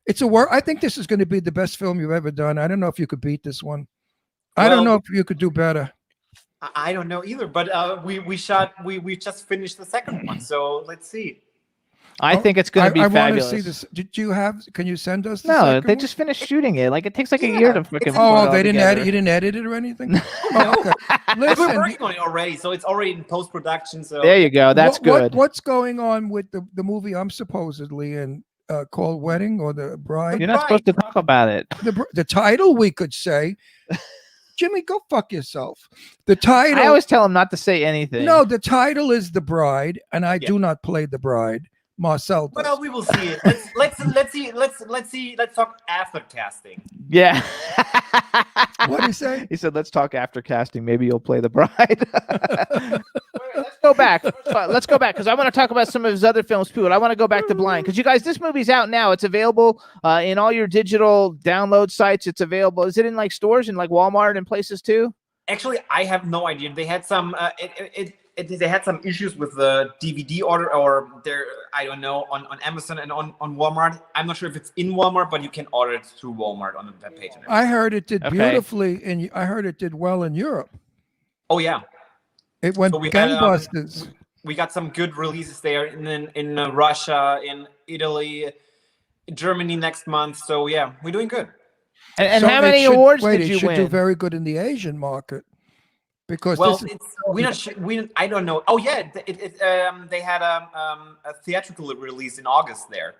it's a work. I think this is going to be the best film you've ever done. I don't know if you could beat this one. I don't know if you could do better. I don't know either, but we just finished the second one, so let's see. I think it's going to be fabulous. I want to see this. Can you send us? No, they just finished shooting it. Like, it takes like a year to freaking. Oh, they didn't edit. You didn't edit it or anything. Oh, okay. Listen, we're working on it already, so it's already in post production. So there you go. That's good. What's going on with the movie I'm supposedly in? Called Wedding or The Bride? You're not supposed to talk about it. The title, we could say. Jimmy, go fuck yourself. The title. I always tell him not to say anything. No, the title is The Bride, and I do not play the bride. Marcel does. Well, we will see it. Let's see. Let's talk after casting. Yeah. What did he say? He said, "Let's talk after casting. Maybe you'll play the bride." Let's go back. Let's go back because I want to talk about some of his other films too. And I want to go back to Blind because you guys, this movie's out now. It's available in all your digital download sites. It's available. Is it in like stores in like Walmart and places too? Actually, I have no idea. They had some. They had some issues with the DVD order, or I don't know, on Amazon and on Walmart. I'm not sure if it's in Walmart, but you can order it through Walmart on the webpage. I heard it did beautifully, and I heard it did well in Europe. Oh yeah, it went gangbusters. We got some good releases there in Russia, in Italy, Germany next month. So yeah, we're doing good. And so how many awards did you win? It should do very good in the Asian market. Because I don't know. Oh yeah, they had a theatrical release in August there.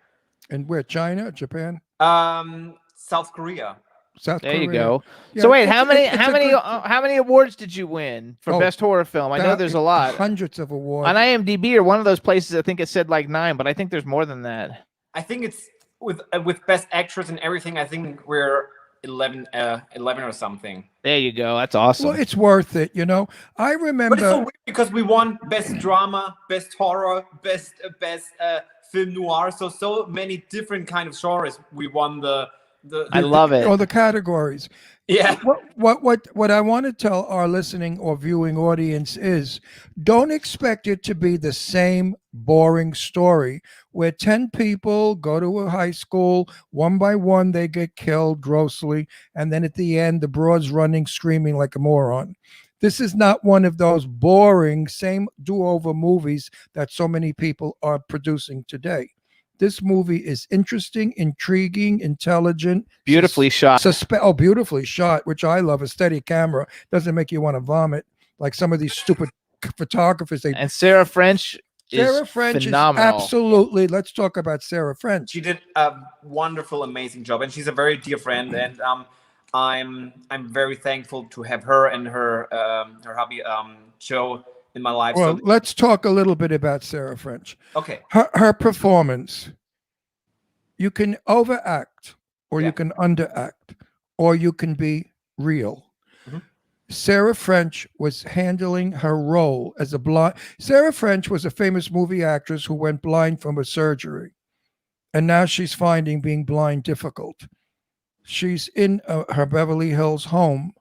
And where? China, Japan? South Korea. There you go. Yeah, so wait, how many awards did you win for best horror film? I know there's a lot. Hundreds of awards. On IMDb or one of those places, I think it said like 9, but I think there's more than that. I think it's with best actress and everything. I think we're 11 or something. There you go. That's awesome. Well, it's worth it, I remember. But it's so weird because we won best drama, best horror, best film noir. So many different kind of genres. We won the I love it. Or the categories. Yeah. What I want to tell our listening or viewing audience is, don't expect it to be the same boring story where 10 people go to a high school, one by one they get killed grossly, and then at the end the broad's running screaming like a moron. This is not one of those boring same do-over movies that so many people are producing today. This movie is interesting, intriguing, intelligent, beautifully shot. Beautifully shot, which I love. A steady camera doesn't make you want to vomit like some of these stupid photographers. And Sarah French is phenomenal. Absolutely. Let's talk about Sarah French. She did a wonderful, amazing job, and she's a very dear friend. And I'm very thankful to have her and her hubby Joe in my life. Well, let's talk a little bit about Sarah French. Okay. Her performance. You can overact, or you can underact, or you can be real. Mm-hmm. Sarah French was handling her role as a blind. Sarah French was a famous movie actress who went blind from a surgery, and now she's finding being blind difficult. She's in her Beverly Hills home,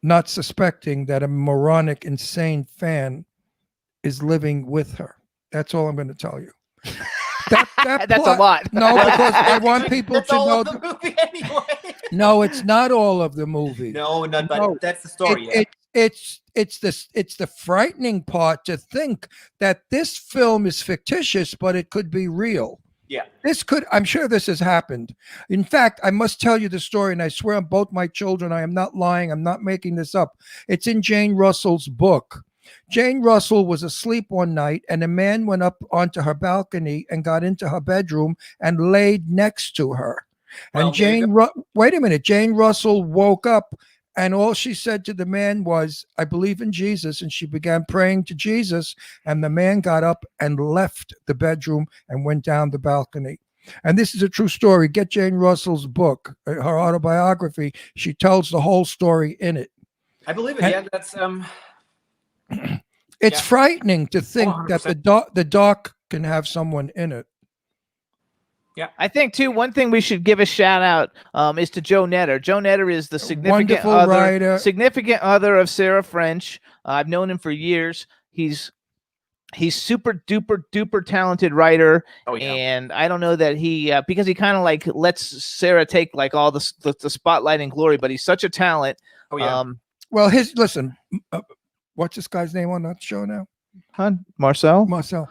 not suspecting that a moronic, insane fan is living with her. That's all I'm going to tell you. That's a lot. No, because I want people to know the movie anyway. No, it's not all of the movie. No, but that's the story. it's the frightening part to think that this film is fictitious, but it could be real. Yeah. I'm sure this has happened. In fact, I must tell you the story, and I swear on both my children, I am not lying. I'm not making this up. It's in Jane Russell's book. Jane Russell was asleep one night, and a man went up onto her balcony and got into her bedroom and laid next to her. And wait a minute, Jane Russell woke up, and all she said to the man was, "I believe in Jesus." And she began praying to Jesus. And the man got up and left the bedroom and went down the balcony. And this is a true story. Get Jane Russell's book, her autobiography. She tells the whole story in it. I believe it. Yeah, that's It's frightening to think that the dark can have someone in it. Yeah, I think too. One thing we should give a shout out is to Joe Netter. Joe Netter is the significant other of Sarah French. I've known him for years. He's super duper talented writer. Oh, yeah. And I don't know that he because he kind of like lets Sarah take like all the spotlight and glory, but he's such a talent. Oh yeah. Well, listen. What's this guy's name on that show now? Marcel. Marcel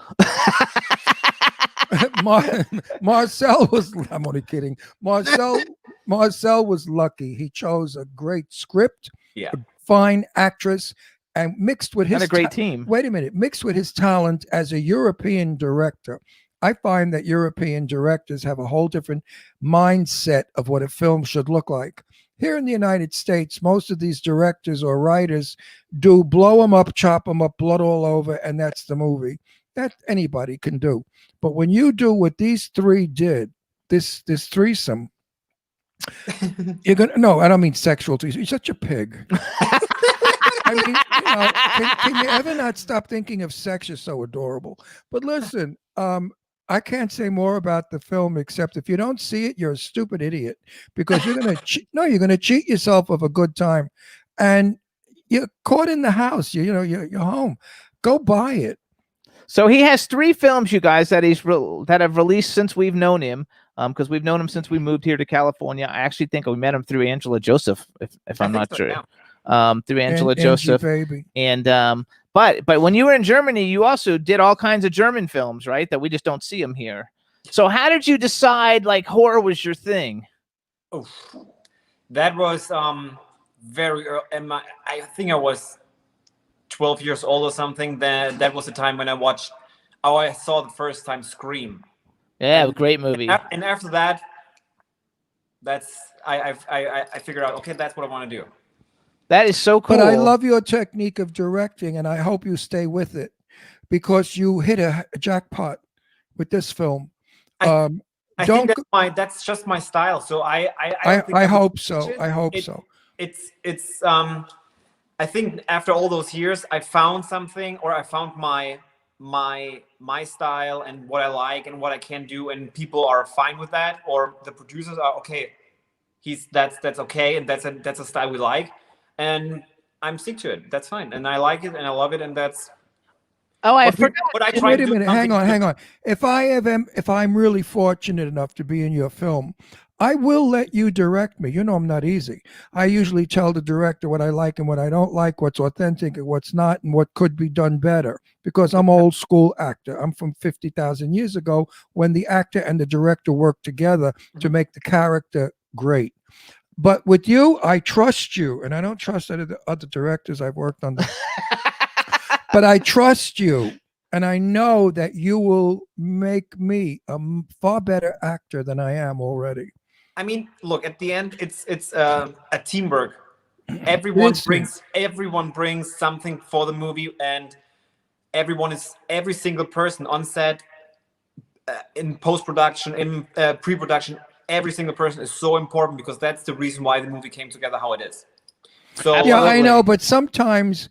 was. I'm only kidding. Marcel was lucky. He chose a great script, a fine actress, and mixed with his a great team. Wait a minute, mixed with his talent as a European director. I find that European directors have a whole different mindset of what a film should look like. Here in the United States, most of these directors or writers do blow them up, chop them up, blood all over, and that's the movie. That anybody can do. But when you do what these three did, this threesome, you're gonna. No, I don't mean sexual threesome. You're such a pig. I mean, can you ever not stop thinking of sex? You're so adorable. But listen, I can't say more about the film except if you don't see it, you're a stupid idiot because you're gonna you're gonna cheat yourself of a good time, and you're caught in the house. You're home. Go buy it. So he has 3 films, you guys, that that have released since we've known him. Because we've known him since we moved here to California. I actually think we met him through Angela Joseph, if I'm not sure. Yeah. Through Angela Joseph. Baby. And but when you were in Germany, you also did all kinds of German films, right? That we just don't see them here. So how did you decide like horror was your thing? Oh, that was very early. I think I was 12 years old or something. That was the time when I saw the first time Scream. Yeah, great movie. And after that, I figured out, okay, that's what I want to do. That is so cool. But I love your technique of directing, and I hope you stay with it because you hit a jackpot with this film. I think that's just my style. So I hope so. I hope so. It's I think after all those years, I found something, or I found my style and what I like and what I can do, and people are fine with that, or the producers are okay. That's okay, and that's a style we like, and I'm stick to it. That's fine, and I like it and I love it, and that's. Oh, I forgot. But I try. Wait a minute, hang on. If I'm really fortunate enough to be in your film, I will let you direct me. You know I'm not easy. I usually tell the director what I like and what I don't like, what's authentic and what's not, and what could be done better. Because I'm old school actor. I'm from 50,000 years ago when the actor and the director worked together to make the character great. But with you, I trust you, and I don't trust other directors I've worked under. But I trust you, and I know that you will make me a far better actor than I am already. I mean, look, at the end, it's a teamwork. Everyone brings something for the movie, and every single person on set, in post-production, in pre-production, every single person is so important because that's the reason why the movie came together how it is. So yeah, I know, but sometimes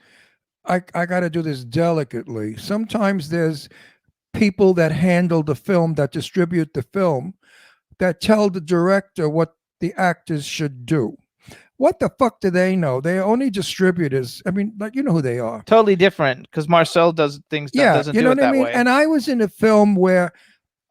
I got to do this delicately. Sometimes there's people that handle the film, that distribute the film, that tell the director what the actors should do. What the fuck do they know? They're only distributors. I mean, like, you know who they are. Totally different, because Marcel does things that doesn't do it that way. And I was in a film where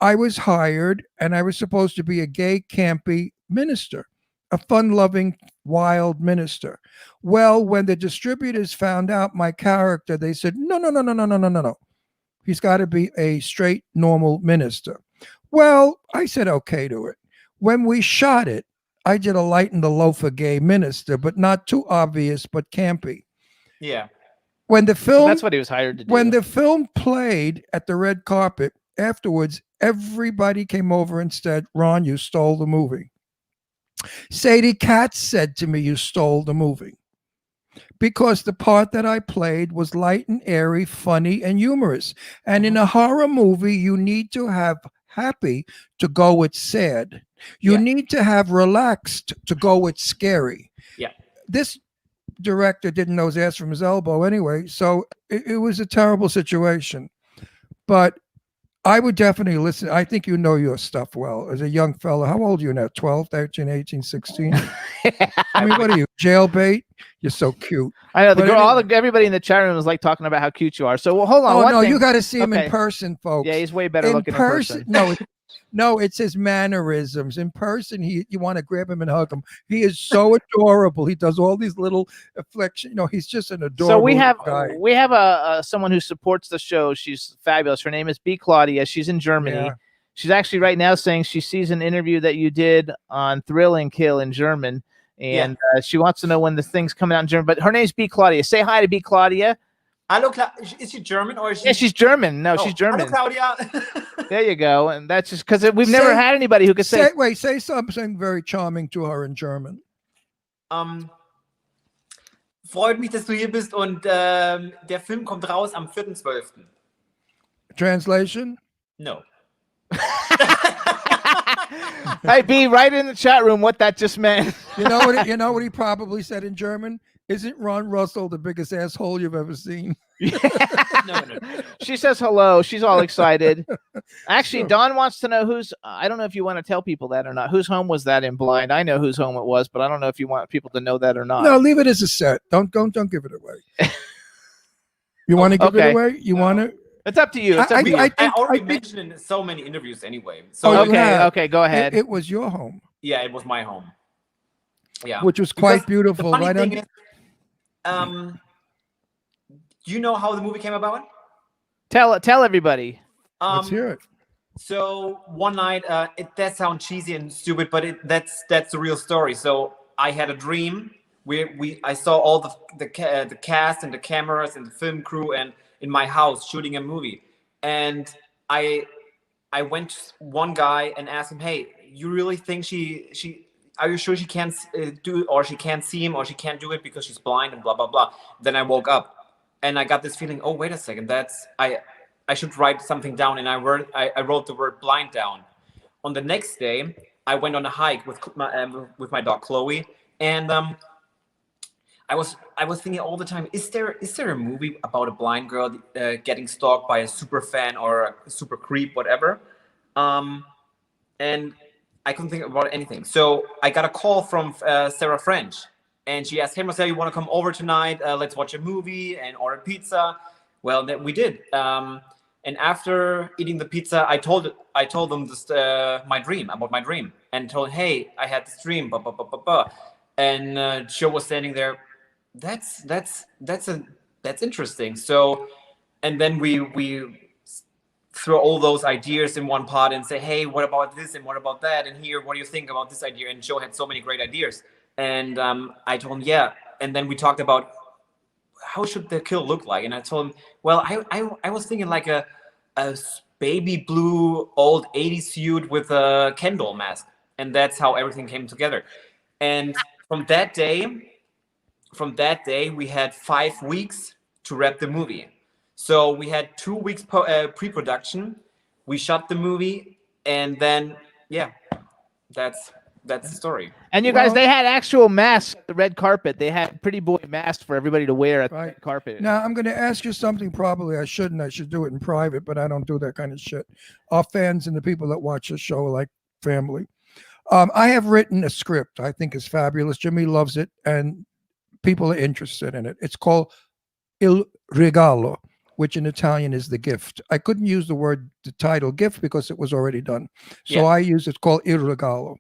I was hired and I was supposed to be a gay, campy minister. a fun-loving, wild minister. Well, when the distributors found out my character, they said, no, no, no, no, no, no, no, no, no. He's got to be a straight, normal minister. Well, I said okay to it. When we shot it, I did a light and the loafer gay minister, but not too obvious, but campy. Yeah. When the film, So that's what he was hired to do. when the film played at the red carpet, afterwards, everybody came over and said, Ron, you stole the movie. Sadie Katz said to me, you stole the movie. Because the part that I played was light and airy, funny and humorous. And in a horror movie, you need to have happy to go with sad. You need to have relaxed to go with scary. Yeah. This director didn't know his ass from his elbow anyway, so it was a terrible situation. But I would definitely listen. I think you know your stuff well. As a young fella, how old are you now? 12, 13, 18, 16? I mean, what are you, jailbait? You're so cute. I know. But Everybody in the chat room was like talking about how cute you are. So hold on. Oh, one no, thing. you got to see him Okay. in person, folks. Yeah, he's way better looking in person. No, it's his mannerisms. In person, you want to grab him and hug him. He is so adorable. He does all these little afflictions. He's just an adorable So guy. we have a someone who supports the show. She's fabulous. Her name is B. Claudia. She's in Germany. Yeah. She's actually right now saying she sees an interview that you did on Thrill and Kill in German, and she wants to know when the thing's coming out in German. But her name's B. Claudia. Say hi to B. Claudia. Hello, is she German or is she? Yeah, she's German. No, she's German. Hello, Claudia. There you go. And that's just because we've never had anybody who could say. Say something very charming to her in German. Freut mich, dass du hier bist und der Film kommt raus am 4.12. Translation? No. Hey, B, right in the chat room what that just meant. You know what he probably said in German? Isn't Ron Russell the biggest asshole you've ever seen? No. She says hello. She's all excited. Actually, Dawn wants to know who's. I don't know if you want to tell people that or not. Whose home was that in Blind? I know whose home it was, but I don't know if you want people to know that or not. No, leave it as a set. Don't give it away. You want to give it away? You want to? It's up to you. It's up to you. I already mentioned it in so many interviews anyway. So okay, go ahead. It was your home. Yeah, it was my home. Yeah, which was quite beautiful. The funny right thing is, do you know how the movie came about? Tell everybody. Let's hear it. So one night, that sounds cheesy and stupid, but that's the real story. So I had a dream. I saw all the cast and the cameras and the film crew and in my house shooting a movie, and I went to one guy and asked him, "Hey, you really think she are you sure she can't do it, or she can't see him, or she can't do it because she's blind and blah blah blah?" Then I woke up and I got this feeling. Oh, wait a second, I should write something down, and I wrote the word blind down. On the next day, I went on a hike with my dog Chloe, and I was thinking all the time: is there a movie about a blind girl getting stalked by a super fan or a super creep, whatever? And I couldn't think about anything. So I got a call from Sarah French, and she asked, "Hey Marcel, you want to come over tonight? Let's watch a movie and order pizza." Well, we did. And after eating the pizza, I told them this, my dream, and told, "Hey, I had this dream." Blah, blah, blah, blah, blah. And Joe was standing there. That's interesting. So, and then we throw all those ideas in one pot and say, "Hey, what about this and what about that? And here, what do you think about this idea?" And Joe had so many great ideas. And I told him, "Yeah." And then we talked about how should the kill look like. And I told him, "Well, I was thinking like a baby blue old 80s suit with a Ken doll mask." And that's how everything came together. And from that day, we had 5 weeks to wrap the movie. So we had 2 weeks pre-production. We shot the movie, and then that's the story. And you guys, they had actual masks at the red carpet. They had pretty boy masks for everybody to wear at the red carpet. Now I'm going to ask you something. Probably I shouldn't. I should do it in private, but I don't do that kind of shit. Our fans and the people that watch the show are like family. I have written a script I think is fabulous. Jimmy loves it, and people are interested in it. It's called Il Regalo, which in Italian is the gift. I couldn't use the title gift because it was already done. So I use it's called Il Regalo.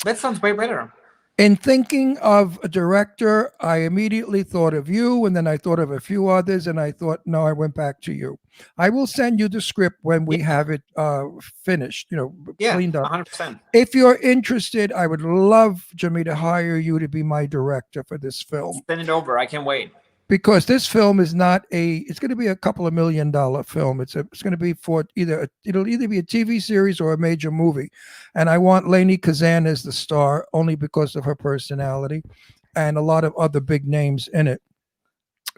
That sounds way better. In thinking of a director, I immediately thought of you, and then I thought of a few others, and I thought, no, I went back to you. I will send you the script when we have it finished, Yeah, cleaned up. 100%. If you're interested, I would love, Jimmy, to hire you to be my director for this film. Send it over. I can't wait. Because this film is not it's going to be a couple of $1 million film. It's going to be for it'll either be a TV series or a major movie. And I want Lainey Kazan as the star only because of her personality and a lot of other big names in it.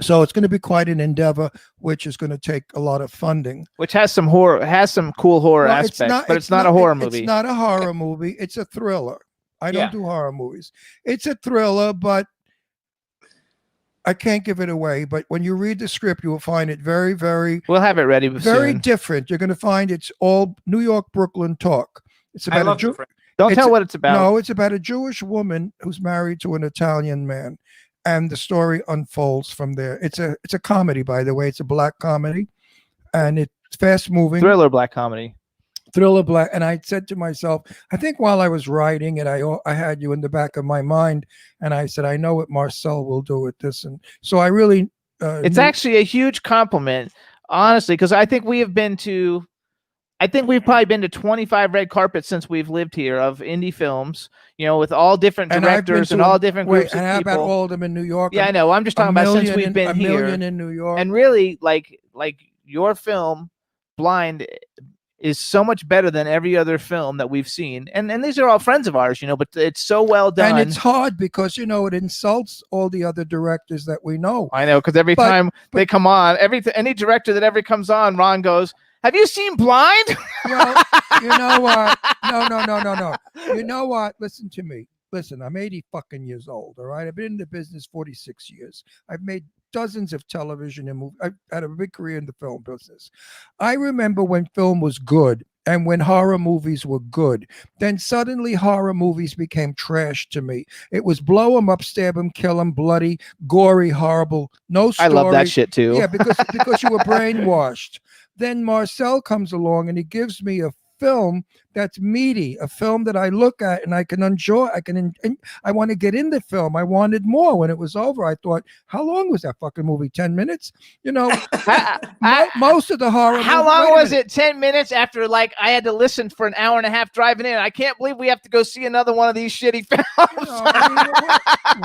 So it's going to be quite an endeavor, which is going to take a lot of funding. Which has some cool horror aspects, but it's not a horror movie. It's not a horror movie. It's a thriller. I don't do horror movies. It's a thriller, but I can't give it away. But when you read the script, you will find it very, very. We'll have it ready very soon. different. You're going to find it's all New York, Brooklyn talk. It's about Don't tell what it's about. No, it's about a Jewish woman who's married to an Italian man, and the story unfolds from there. It's a comedy, by the way. It's a black comedy, and it's fast moving. Thriller black comedy. Thriller black. And I said to myself, I think while I was writing it, I had you in the back of my mind, and I said, I know what Marcel will do with this, and so I really. It's actually a huge compliment, honestly, because I think we've probably been to 25 red carpets since we've lived here of indie films, with all different directors and all different groups of and how people. about all of them in New York? Yeah, I know. I'm just talking about since we've been here. A million in New York. And really, like your film, Blind, is so much better than every other film that we've seen. And these are all friends of ours, but it's so well done. And it's hard because, it insults all the other directors that we know. I know, because every time they come on, any director that ever comes on, Ron goes, have you seen Blind? Well, you know what? No. You know what? Listen to me. Listen, I'm 80 fucking years old, all right? I've been in the business 46 years. I've made dozens of television and movies. I've had a big career in the film business. I remember when film was good and when horror movies were good. Then suddenly horror movies became trash to me. It was blow them up, stab them, kill them, bloody, gory, horrible. No story. I love that shit too. Yeah, because you were brainwashed. Then Marcel comes along and he gives me a film that's meaty, a film that I look at and I can enjoy. I want to get in the film. I wanted more. When it was over, I thought, how long was that fucking movie? 10 minutes? Most of the horror. How long was it? 10 minutes after I had to listen for an hour and a half driving in. I can't believe we have to go see another one of these shitty films.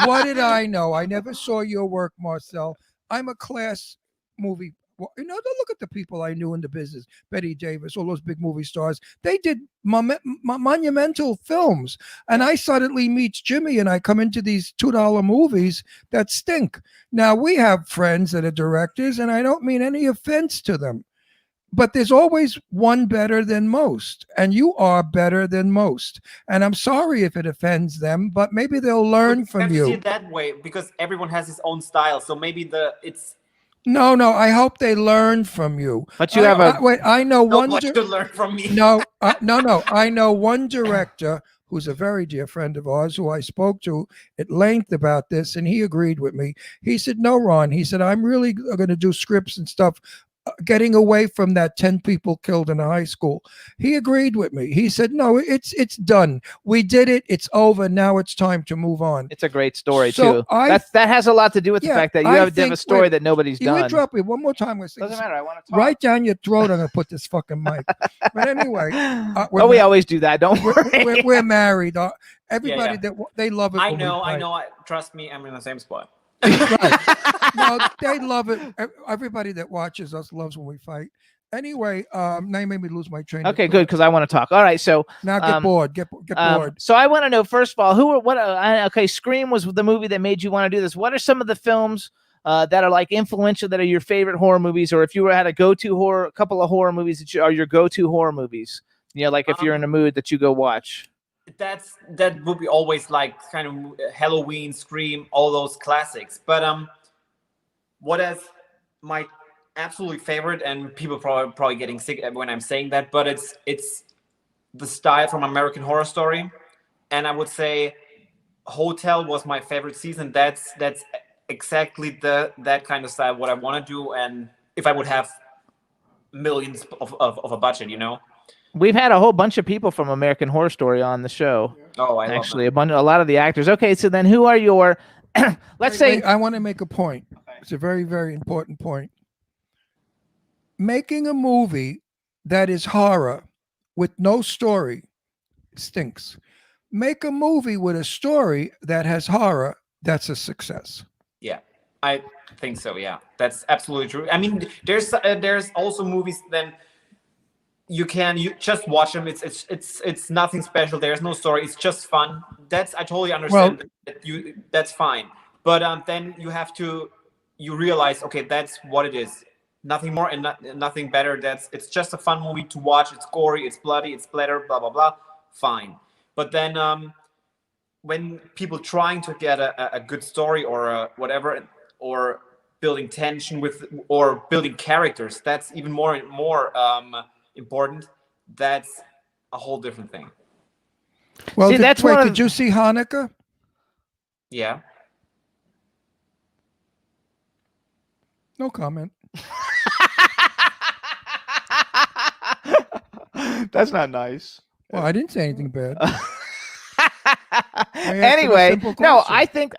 What did I know? I never saw your work, Marcel. I'm a class movie. Don't look at the people I knew in the business. Betty Davis, all those big movie stars. They did monumental films. And I suddenly meet Jimmy and I come into these $2 movies that stink. Now, we have friends that are directors, and I don't mean any offense to them. But there's always one better than most. And you are better than most. And I'm sorry if it offends them, but maybe they'll learn from you. See it that way because everyone has his own style. So maybe it's... No. I hope they learn from you. But you I know one. Much to learn from me. No. I know one director who's a very dear friend of ours who I spoke to at length about this, and he agreed with me. He said, "No, Ron." He said, "I'm really going to do scripts and stuff." Getting away from that 10 people killed in a high school. He agreed with me. He said, no, it's done. We did it. It's over. Now it's time to move on. It's a great story too. That has a lot to do with the fact that you have a story that nobody's done. You interrupt me one more time. Doesn't matter. I want to talk. Right down your throat. I'm going to put this fucking mic. But anyway. We always do that. Don't worry. We're married. Everybody that they love it. I know. Trust me. I'm in the same spot. Right. No, they love it. Everybody that watches us loves when we fight. Anyway, now you made me lose my train. Okay, good, because I want to talk. All right, so now get bored. Get bored. So I want to know, first of all, Scream was the movie that made you want to do this. What are some of the films that are influential, that are your favorite horror movies, or if you had a couple of horror movies that are your go-to horror movies? If you're in a mood that you go watch. That would be always kind of Halloween, Scream, all those classics. But what is my absolutely favorite, and people probably getting sick when I'm saying that, but it's the style from American Horror Story, and I would say Hotel was my favorite season. That's exactly that kind of style what I want to do, and if I would have millions of a budget, We've had a whole bunch of people from American Horror Story on the show. Oh, I Actually, love a lot of the actors. Okay, so then who are your? Let's say Wait, I want to make a point. It's a very, very important point. Making a movie that is horror with no story stinks. Make a movie with a story that has horror. That's a success. Yeah, I think so. Yeah, that's absolutely true. I mean, there's also movies then you just watch them. It's nothing special. There's no story. It's just fun. I totally understand that's fine. But then you realize, okay, that's what it is. Nothing more and nothing better. It's just a fun movie to watch. It's gory, it's bloody, it's splatter, blah blah blah. Fine. But then when people trying to get a good story or whatever, or building tension or building characters, that's even more important. That's a whole different thing. Well, See, did you see Hanukkah? Yeah. No comment. That's not nice. Well, I didn't say anything bad. Anyway, no, I think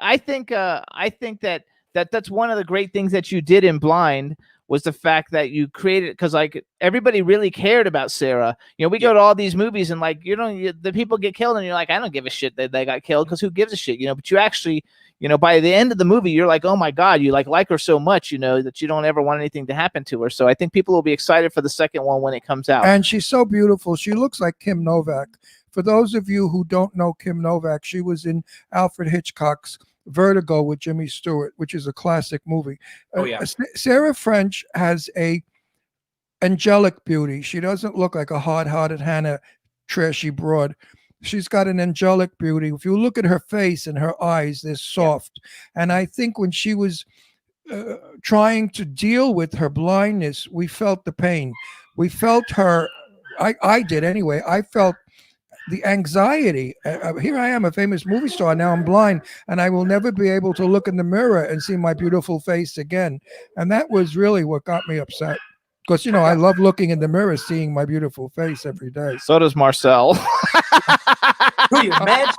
that's one of the great things that you did in Blind was the fact that you created, because like everybody really cared about Sarah. You know, we go to all these movies and like, the people get killed and you're like, I don't give a shit that they got killed, because who gives a shit, but you actually, by the end of the movie, you're like, oh my God, you like her so much, that you don't ever want anything to happen to her. So I think people will be excited for the second one when it comes out. And she's so beautiful. She looks like Kim Novak. For those of you who don't know Kim Novak, she was in Alfred Hitchcock's Vertigo with Jimmy Stewart, which is a classic movie. Oh yeah. Sarah French has a angelic beauty. She doesn't look like a hard-hearted Hannah, trashy broad. She's got an angelic beauty. If you look at her face and her eyes, they're soft. Yeah. And I think when she was trying to deal with her blindness, we felt the pain. We felt her. I did anyway. I felt the anxiety. Here I am, a famous movie star. Now I'm blind, and I will never be able to look in the mirror and see my beautiful face again. And that was really what got me upset. Because, I love looking in the mirror, seeing my beautiful face every day. So does Marcel. Who you imagine?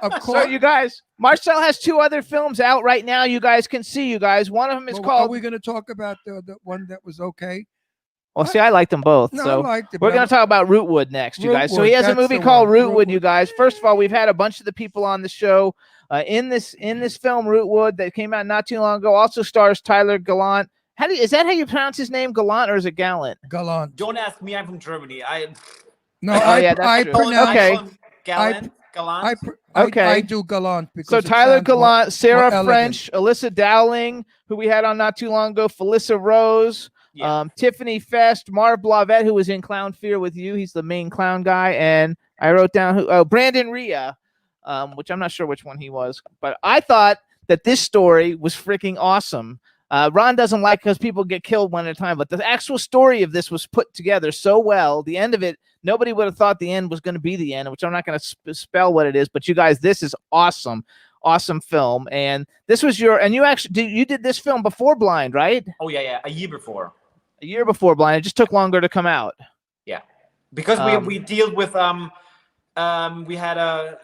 Of course. So you guys, Marcel has 2 other films out right now. You guys can see. You guys, one of them is called. Are we going to talk about the one that was okay? Well, see, I liked them both. No, so I liked it, we're going to talk about Rootwood next, you guys. So he has a movie called Rootwood, you guys. First of all, we've had a bunch of the people on the show in this film, Rootwood, that came out not too long ago. Also stars Tyler Gallant. Is that how you pronounce his name, Gallant, or is it Gallant? Gallant. Don't ask me. I'm from Germany. I do Gallant. So Tyler Gallant, Sarah French, Alyssa Dowling, who we had on not too long ago, Felissa Rose. Yeah. Tiffany Fest, Marv Blavette, who was in Clown Fear with you. He's the main clown guy. And I wrote down Brandon Rhea, which I'm not sure which one he was. But I thought that this story was freaking awesome. Ron doesn't like because people get killed one at a time. But the actual story of this was put together so well. The end of it, nobody would have thought the end was going to be the end, which I'm not going to spell what it is. But you guys, this is awesome. Awesome film. And this was and you did this film before Blind, right? Oh, yeah. A year before. A year before Blind. It just took longer to come out. Yeah, because we dealt with we had our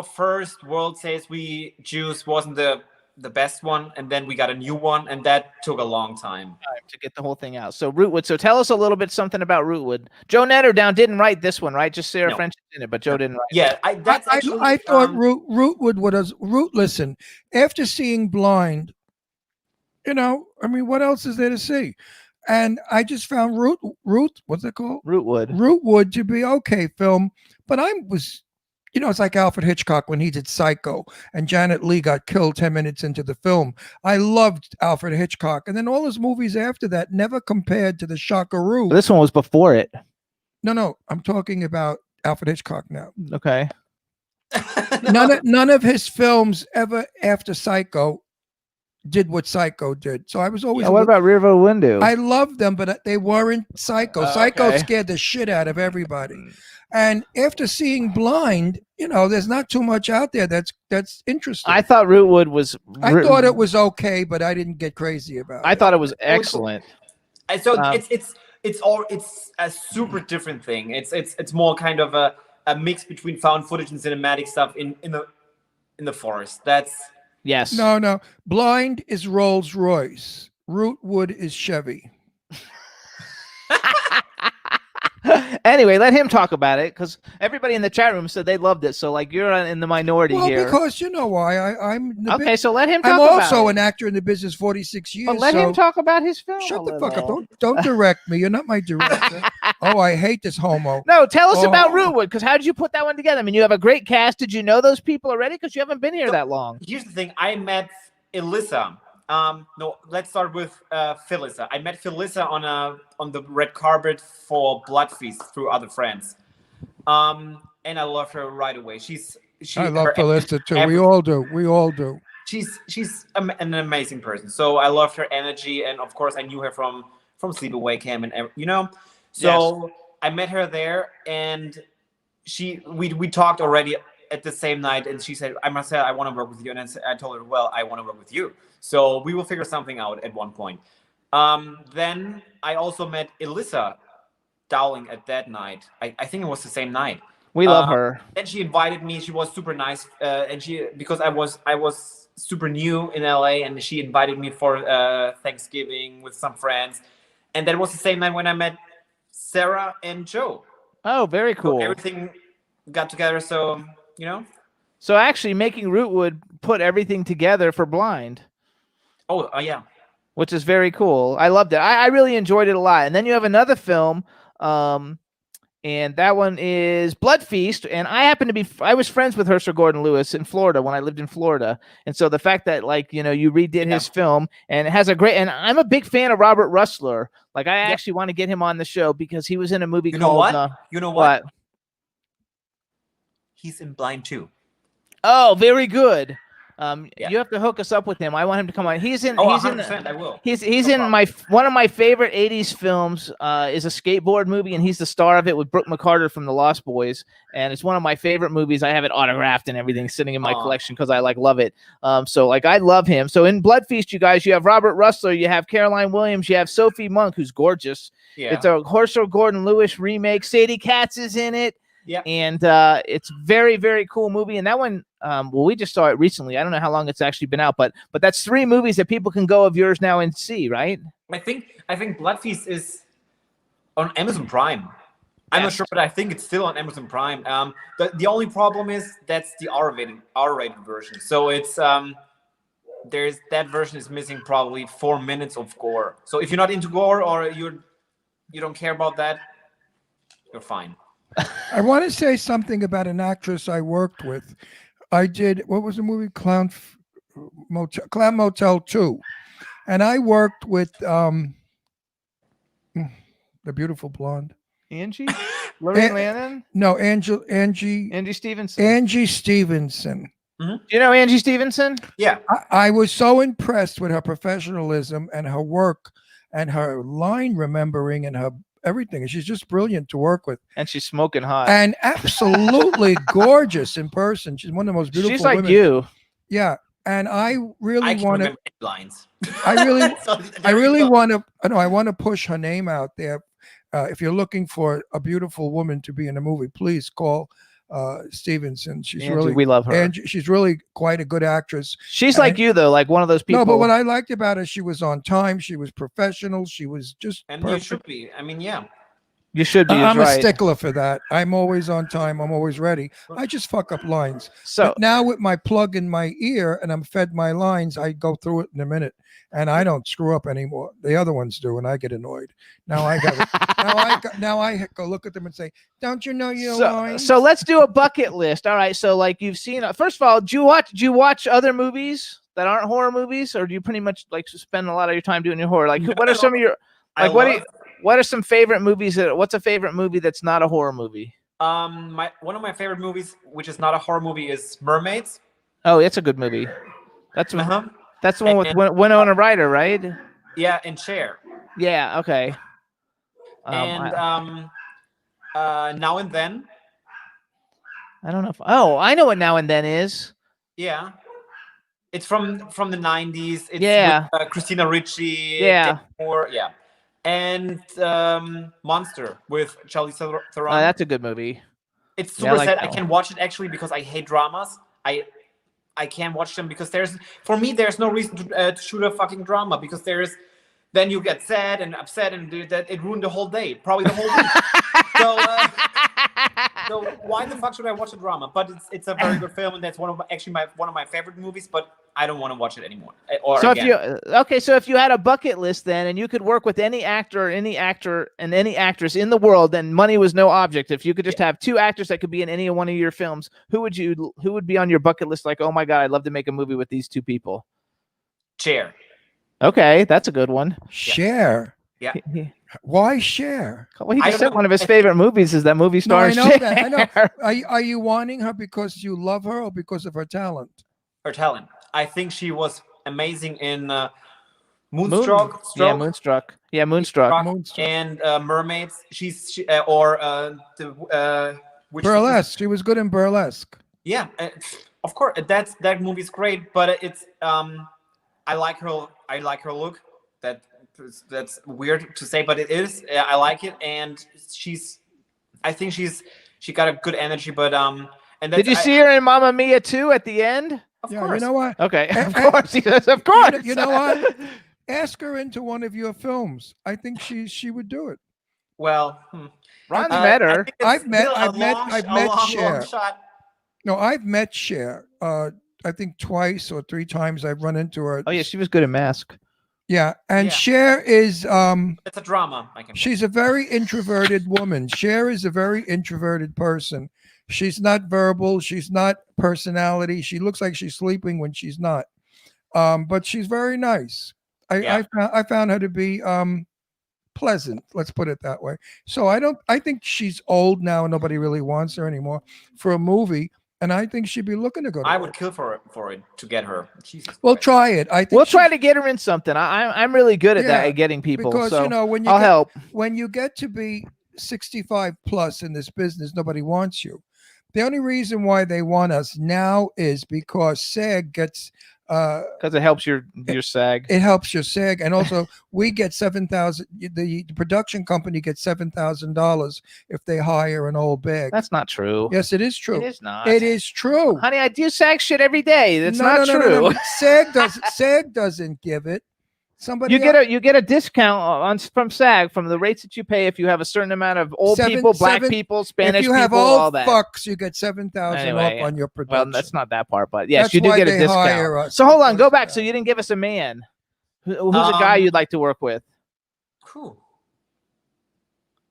first World Says We Jews wasn't the best one, and then we got a new one, and that took a long time to get the whole thing out. So Rootwood. So tell us a little bit something about Rootwood. Joe Netterdown didn't write this one, right? Just Sarah French in it, but Joe didn't write. Yeah, I thought Rootwood was Listen, after seeing Blind, what else is there to see? And I just found what's it called? Rootwood to be okay film. But I was, it's like Alfred Hitchcock when he did Psycho and Janet Leigh got killed 10 minutes into the film. I loved Alfred Hitchcock. And then all his movies after that never compared to the Shockaroo. This one was before it. No, I'm talking about Alfred Hitchcock now. Okay. None of his films ever after Psycho did what Psycho did. So I was always. What about Rearview Window? I loved them, but they weren't Psycho. Psycho scared the shit out of everybody. And after seeing Blind, there's not too much out there that's interesting. I thought Rootwood was. I thought it was okay, but I didn't get crazy about it. I thought it was excellent. So it's a super different thing. It's more kind of a mix between found footage and cinematic stuff in the forest. That's Yes. No. Blind is Rolls Royce. Rootwood is Chevy. Anyway, let him talk about it because everybody in the chat room said they loved it. So, like, you're in the minority Well, here. because you know why I'm. Okay, so let him talk I'm about also it. an actor in the business 46 years. But let him talk about his film. Shut a the fuck up! little. Don't direct me. You're not my director. Oh, I hate this homo. No, tell us Oh. about Rootwood because how did you put that one together? I mean, you have a great cast. Did you know those people already? Because you haven't been here that long. Here's the thing. I met Elissa. No, let's start with Phylissa. I met Phylissa on the red carpet for Blood Feast through other friends. And I love her right away. I love her- Phyllis too. every- We all do. We all do. She's an amazing person. So I loved her energy, and of course I knew her from Sleepaway Camp and So I met her there, and we talked already at the same night, and she said, I want to work with you, and I told her, well, I want to work with you. So we will figure something out at one point. Then I also met Elissa Dowling at that night. I think it was the same night. We love her. And she invited me. She was super nice, and because I was super new in LA, and she invited me for Thanksgiving with some friends. And that was the same night when I met Sarah and Joe. Oh, very cool. So everything got together. So So actually, making Rootwood put everything together for Blind. Oh, yeah. Which is very cool. I loved it. I really enjoyed it a lot. And then you have another film, and that one is Blood Feast. And I was friends with Herschel Gordon Lewis in Florida when I lived in Florida. And so the fact that you redid his film and it has and I'm a big fan of Robert Russler. Like I actually want to get him on the show because he was in a movie called. You know what? He's in Blind too. Oh, very good. You have to hook us up with him. I want him to come on. He's in. Oh, he's 100%, in. I will. He's in one of my favorite '80s films. Is a skateboard movie, and he's the star of it with Brooke McCarter from The Lost Boys. And it's one of my favorite movies. I have it autographed and everything sitting in my collection because I love it. So I love him. So in Blood Feast, you guys, you have Robert Russler, you have Caroline Williams, you have Sophie Monk, who's gorgeous. Yeah. It's a Herschel Gordon Lewis remake. Sadie Katz is in it. Yeah. And it's very, very cool movie. And that one, we just saw it recently. I don't know how long it's actually been out, but that's 3 movies that people can go of yours now and see, right? I think Blood Feast is on Amazon Prime. I'm not sure, but I think it's still on Amazon Prime. The only problem is that's the R-rated version. So it's that version is missing probably 4 minutes of gore. So if you're not into gore or you don't care about that, you're fine. I want to say something about an actress I worked with. I did, what was the movie? Clown Motel 2. And I worked with the beautiful blonde. Angie? Lorraine Lannon? No, Angie Stevenson. Angie Stevenson. Do you know Angie Stevenson? Yeah. I was so impressed with her professionalism and her work and her line remembering and her everything. She's just brilliant to work with. And she's smoking hot. And absolutely gorgeous in person. She's one of the most beautiful She's like women. you. Yeah. And I really want to lines. I really want to I want to push her name out there. If you're looking for a beautiful woman to be in a movie, please call Stevenson. She's Angie, really, we love her. And she's really quite a good actress. She's like you though, like one of those people. No, but what I liked about her, she was on time. She was professional. She was just and perfect. you should be. I mean, yeah. You should be. I'm right. a stickler for that. I'm always on time. I'm always ready. I just fuck up lines. So but now with my plug in my ear and I'm fed my lines, I go through it in a minute, and I don't screw up anymore. The other ones do, and I get annoyed. Now I got. now I go look at them and say, "Don't you know your lines?" So let's do a bucket list. All right. So like you've seen. First of all, do you watch other movies that aren't horror movies, or do you pretty much like spend a lot of your time doing your horror? Like, what are some of your What are some favorite movies? What's a favorite movie that's not a horror movie? One of my favorite movies, which is not a horror movie, is Mermaids. Oh, it's a good movie. That's that's the one with Winona Ryder, right? Yeah, and Cher. Yeah. Okay. And Now and Then. I don't know if. Oh, I know what Now and Then is. Yeah. It's from the 90s. It's with, Christina Ricci. Yeah. Moore. Yeah. And Monster with Charlize Theron. That's a good movie. It's Yeah, I super like sad. that I one. can watch it actually because I hate dramas. I can't watch them because there's no reason to shoot a fucking drama because then you get sad and upset and that it ruined the whole day, probably the whole week. So why the fuck should I watch a drama? But it's a very good film, and that's one of my favorite movies. But I don't want to watch it anymore. So if you had a bucket list then, and you could work with any actor, and any actress in the world, and money was no object. If you could just have two actors that could be in any one of your films, who would be on your bucket list? Like, oh my god, I'd love to make a movie with these two people. Cher. Okay, that's a good one. Cher. Yeah. Why Cher? Well, he just said one of his favorite movies is that movie star. No, I know Cher. that. I know. Are you wanting her because you love her or because of her talent? Her talent. I think she was amazing in Moonstruck. Moonstruck. And Mermaids. Which Burlesque. She was good in Burlesque. Yeah, of course. That movie's great, but it's I like her look. That's weird to say, but it is. I like it, and I think she got a good energy, but and did you see her in Mamma Mia 2 at the end? Of Yeah, course. you know what? Okay, of course he does. Of course. You know what? Ask her into one of your films. I think she would do it. Well, Ron's met her. I've met Cher. Long shot. No, I've met Cher. I think twice or three times I've run into her. Oh yeah, she was good at Mask. Yeah, and Yeah. Cher is It's a drama. she's a very introverted woman. Cher is a very introverted person. She's not verbal. She's not personality. She looks like she's sleeping when she's not. But she's very nice. I found her to be pleasant. Let's put it that way. So I think she's old now and nobody really wants her anymore for a movie. And I think she'd be looking to go. I would kill for it to get her. Jesus We'll Christ. try it. I think We'll try to get her in something. I'm really good at that, at getting people. because so you know when I'll help. when you get to be 65 plus in this business, nobody wants you. The only reason why they want us now is because SAG gets Because it helps your SAG. it helps your SAG, and also we get 7,000. The production company gets $7,000 if they hire an old bag. That's not true. Yes, it is true. It is not. It is true. Honey, I do SAG shit every day. That's not true. No. SAG doesn't give it. Somebody You get a discount from SAG from the rates that you pay if you have a certain amount of old people, black people, Spanish if you have people, old all that. fucks, you get 7,000 Anyway, off on your production. Well, that's not that part, but yes, That's you do why get a they hire discount. us, So hold on, go because back. of So that. you didn't give us a man. Who's a guy you'd like to work with? Cool.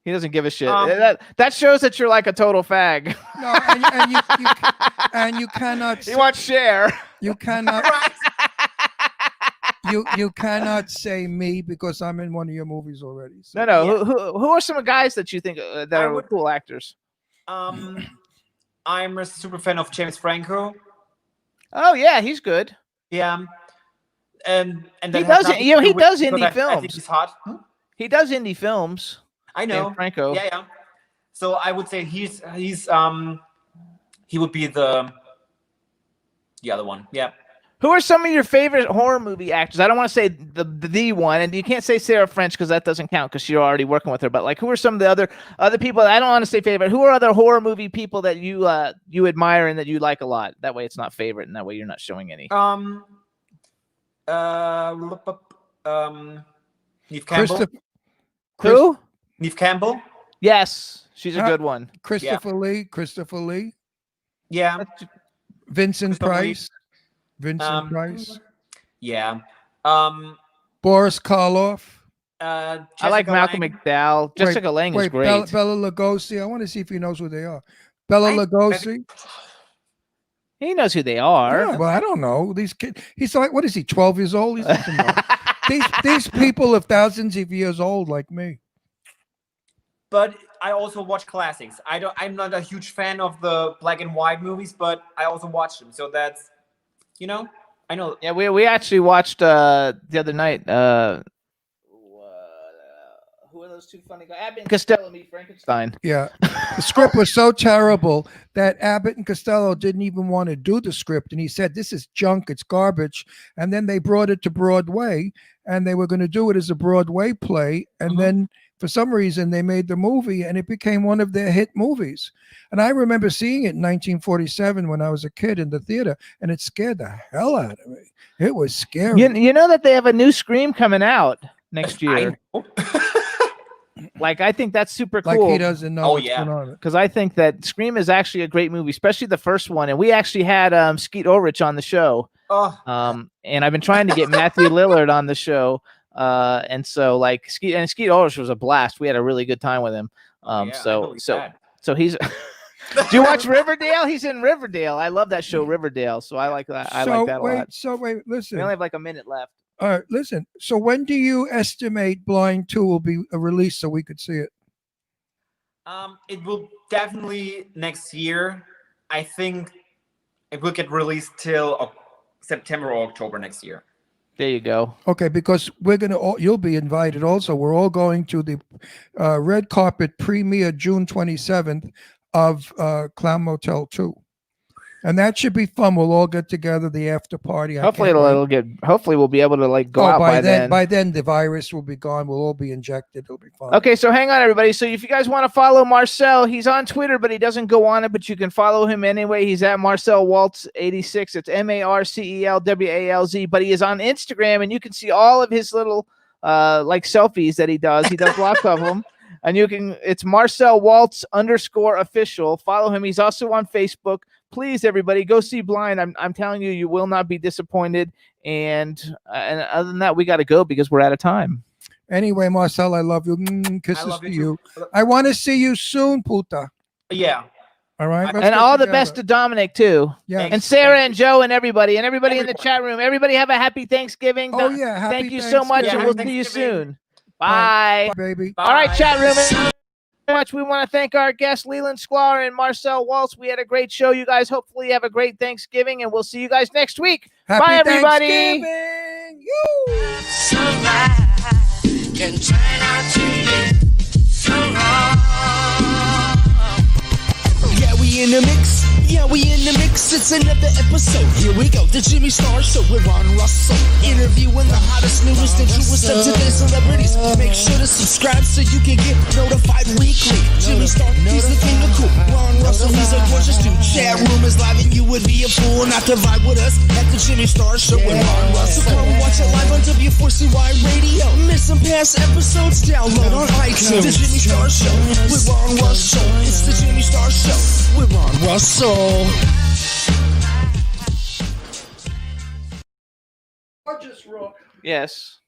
He doesn't give a shit. That shows that you're like a total fag. No, and you cannot. You want Cher. You cannot. You cannot say me because I'm in one of your movies already. So. No. Yeah. Who are some guys that you think that are cool actors? I'm a super fan of James Franco. Oh yeah, he's good. Yeah. And that He has does nothing he to do does with- indie because I think films. he's hot. He does indie films. I know. James Franco. Yeah. So I would say he would be the other one. Yeah. Who are some of your favorite horror movie actors? I don't want to say the one, and you can't say Sarah French because that doesn't count because you're already working with her. But like, who are some of the other people? I don't want to say favorite. Who are other horror movie people that you admire and that you like a lot? That way, it's not favorite, and that way you're not showing any. Neve Campbell. Who? Neve Campbell. Yes, she's a good one. Christopher Lee. Yeah. Vincent Christopher Lee. Price. Vincent Price. Yeah. Boris Karloff. I like Malcolm McDowell. Jessica Lange is great. Bella Lugosi. I want to see if he knows who they are. Bella Lugosi. He knows who they are. Yeah, well, I don't know. These kids. He's like, what is he? 12 years old. He doesn't know. These people are thousands of years old, like me. But I also watch classics. I'm not a huge fan of the black and white movies, but I also watch them. So that's, I know. Yeah, we actually watched the other night. Who are those two funny guys. Abbott and Costello meet Frankenstein. Yeah. The script was so terrible that Abbott and Costello didn't even want to do the script. And he said, this is junk, it's garbage. And then they brought it to Broadway, and they were going to do it as a Broadway play. And then for some reason, they made the movie, and it became one of their hit movies. And I remember seeing it in 1947 when I was a kid in the theater, and it scared the hell out of me. It was scary. You know that they have a new Scream coming out next year. Like, I think that's super cool. Like he doesn't know what's going on. Because I think that Scream is actually a great movie, especially the first one. And we actually had Skeet Ulrich on the show. And I've been trying to get Matthew Lillard on the show. And so like Skeet Ulrich was a blast. We had a really good time with him. So he's do you watch Riverdale? He's in Riverdale. I love that show, Riverdale. So I like that. I like that a lot. So wait, listen. We only have like a minute left. All right, listen. So when do you estimate Blind 2 will be released so we could see it? It will definitely next year. I think it will get released till September or October next year. There you go. Okay, because you'll be invited also. We're all going to the red carpet premiere June 27th of Clown Motel 2. And that should be fun. We'll all get together, the after party. Hopefully we'll be able to like go out by then. By then the virus will be gone. We'll all be injected. It'll be fun. Okay, so hang on everybody. So if you guys want to follow Marcel, he's on Twitter, but he doesn't go on it, but you can follow him anyway. He's at Marcel Waltz 86. It's MarcelWalz, but he is on Instagram, and you can see all of his little like selfies that he does. He does lots of them. And it's Marcel Waltz _official. Follow him. He's also on Facebook. Please, everybody, go see Blind. I'm telling you, you will not be disappointed. And other than that, we got to go because we're out of time. Anyway, Marcel, I love you. Kisses to you. I want to see you soon, puta. Yeah. All right. And all the best to Dominic, too. Yeah. And Sarah and Joe and everybody in the chat room. Everybody have a happy Thanksgiving. Oh, yeah. Thank you so much, and we'll see you soon. Bye. Bye, baby. All right, chat room. Much. We want to thank our guests, Leland Sklar and Marcel Waltz. We had a great show. You guys hopefully have a great Thanksgiving, and we'll see you guys next week. Happy Bye, everybody. Thanksgiving. Can turn out to be so wrong. Yeah, we in the mix. Yeah, we in the mix. It's another episode. Here we go. The Jimmy Star Show with Ron Russell. Interviewing the hottest, newest, and truest of today's celebrities. Make sure to subscribe so you can get notified weekly. Jimmy Star, he's the king of cool. Ron Russell, he's a gorgeous dude. Chat room is live and you would be a fool not to vibe with us at the Jimmy Star Show with Ron Russell. Come watch it live on W4CY Radio. Miss some past episodes, download on iTunes. The Jimmy Star Show with Ron Russell. It's the Jimmy Star Show with Ron Russell. Just rock. Yes.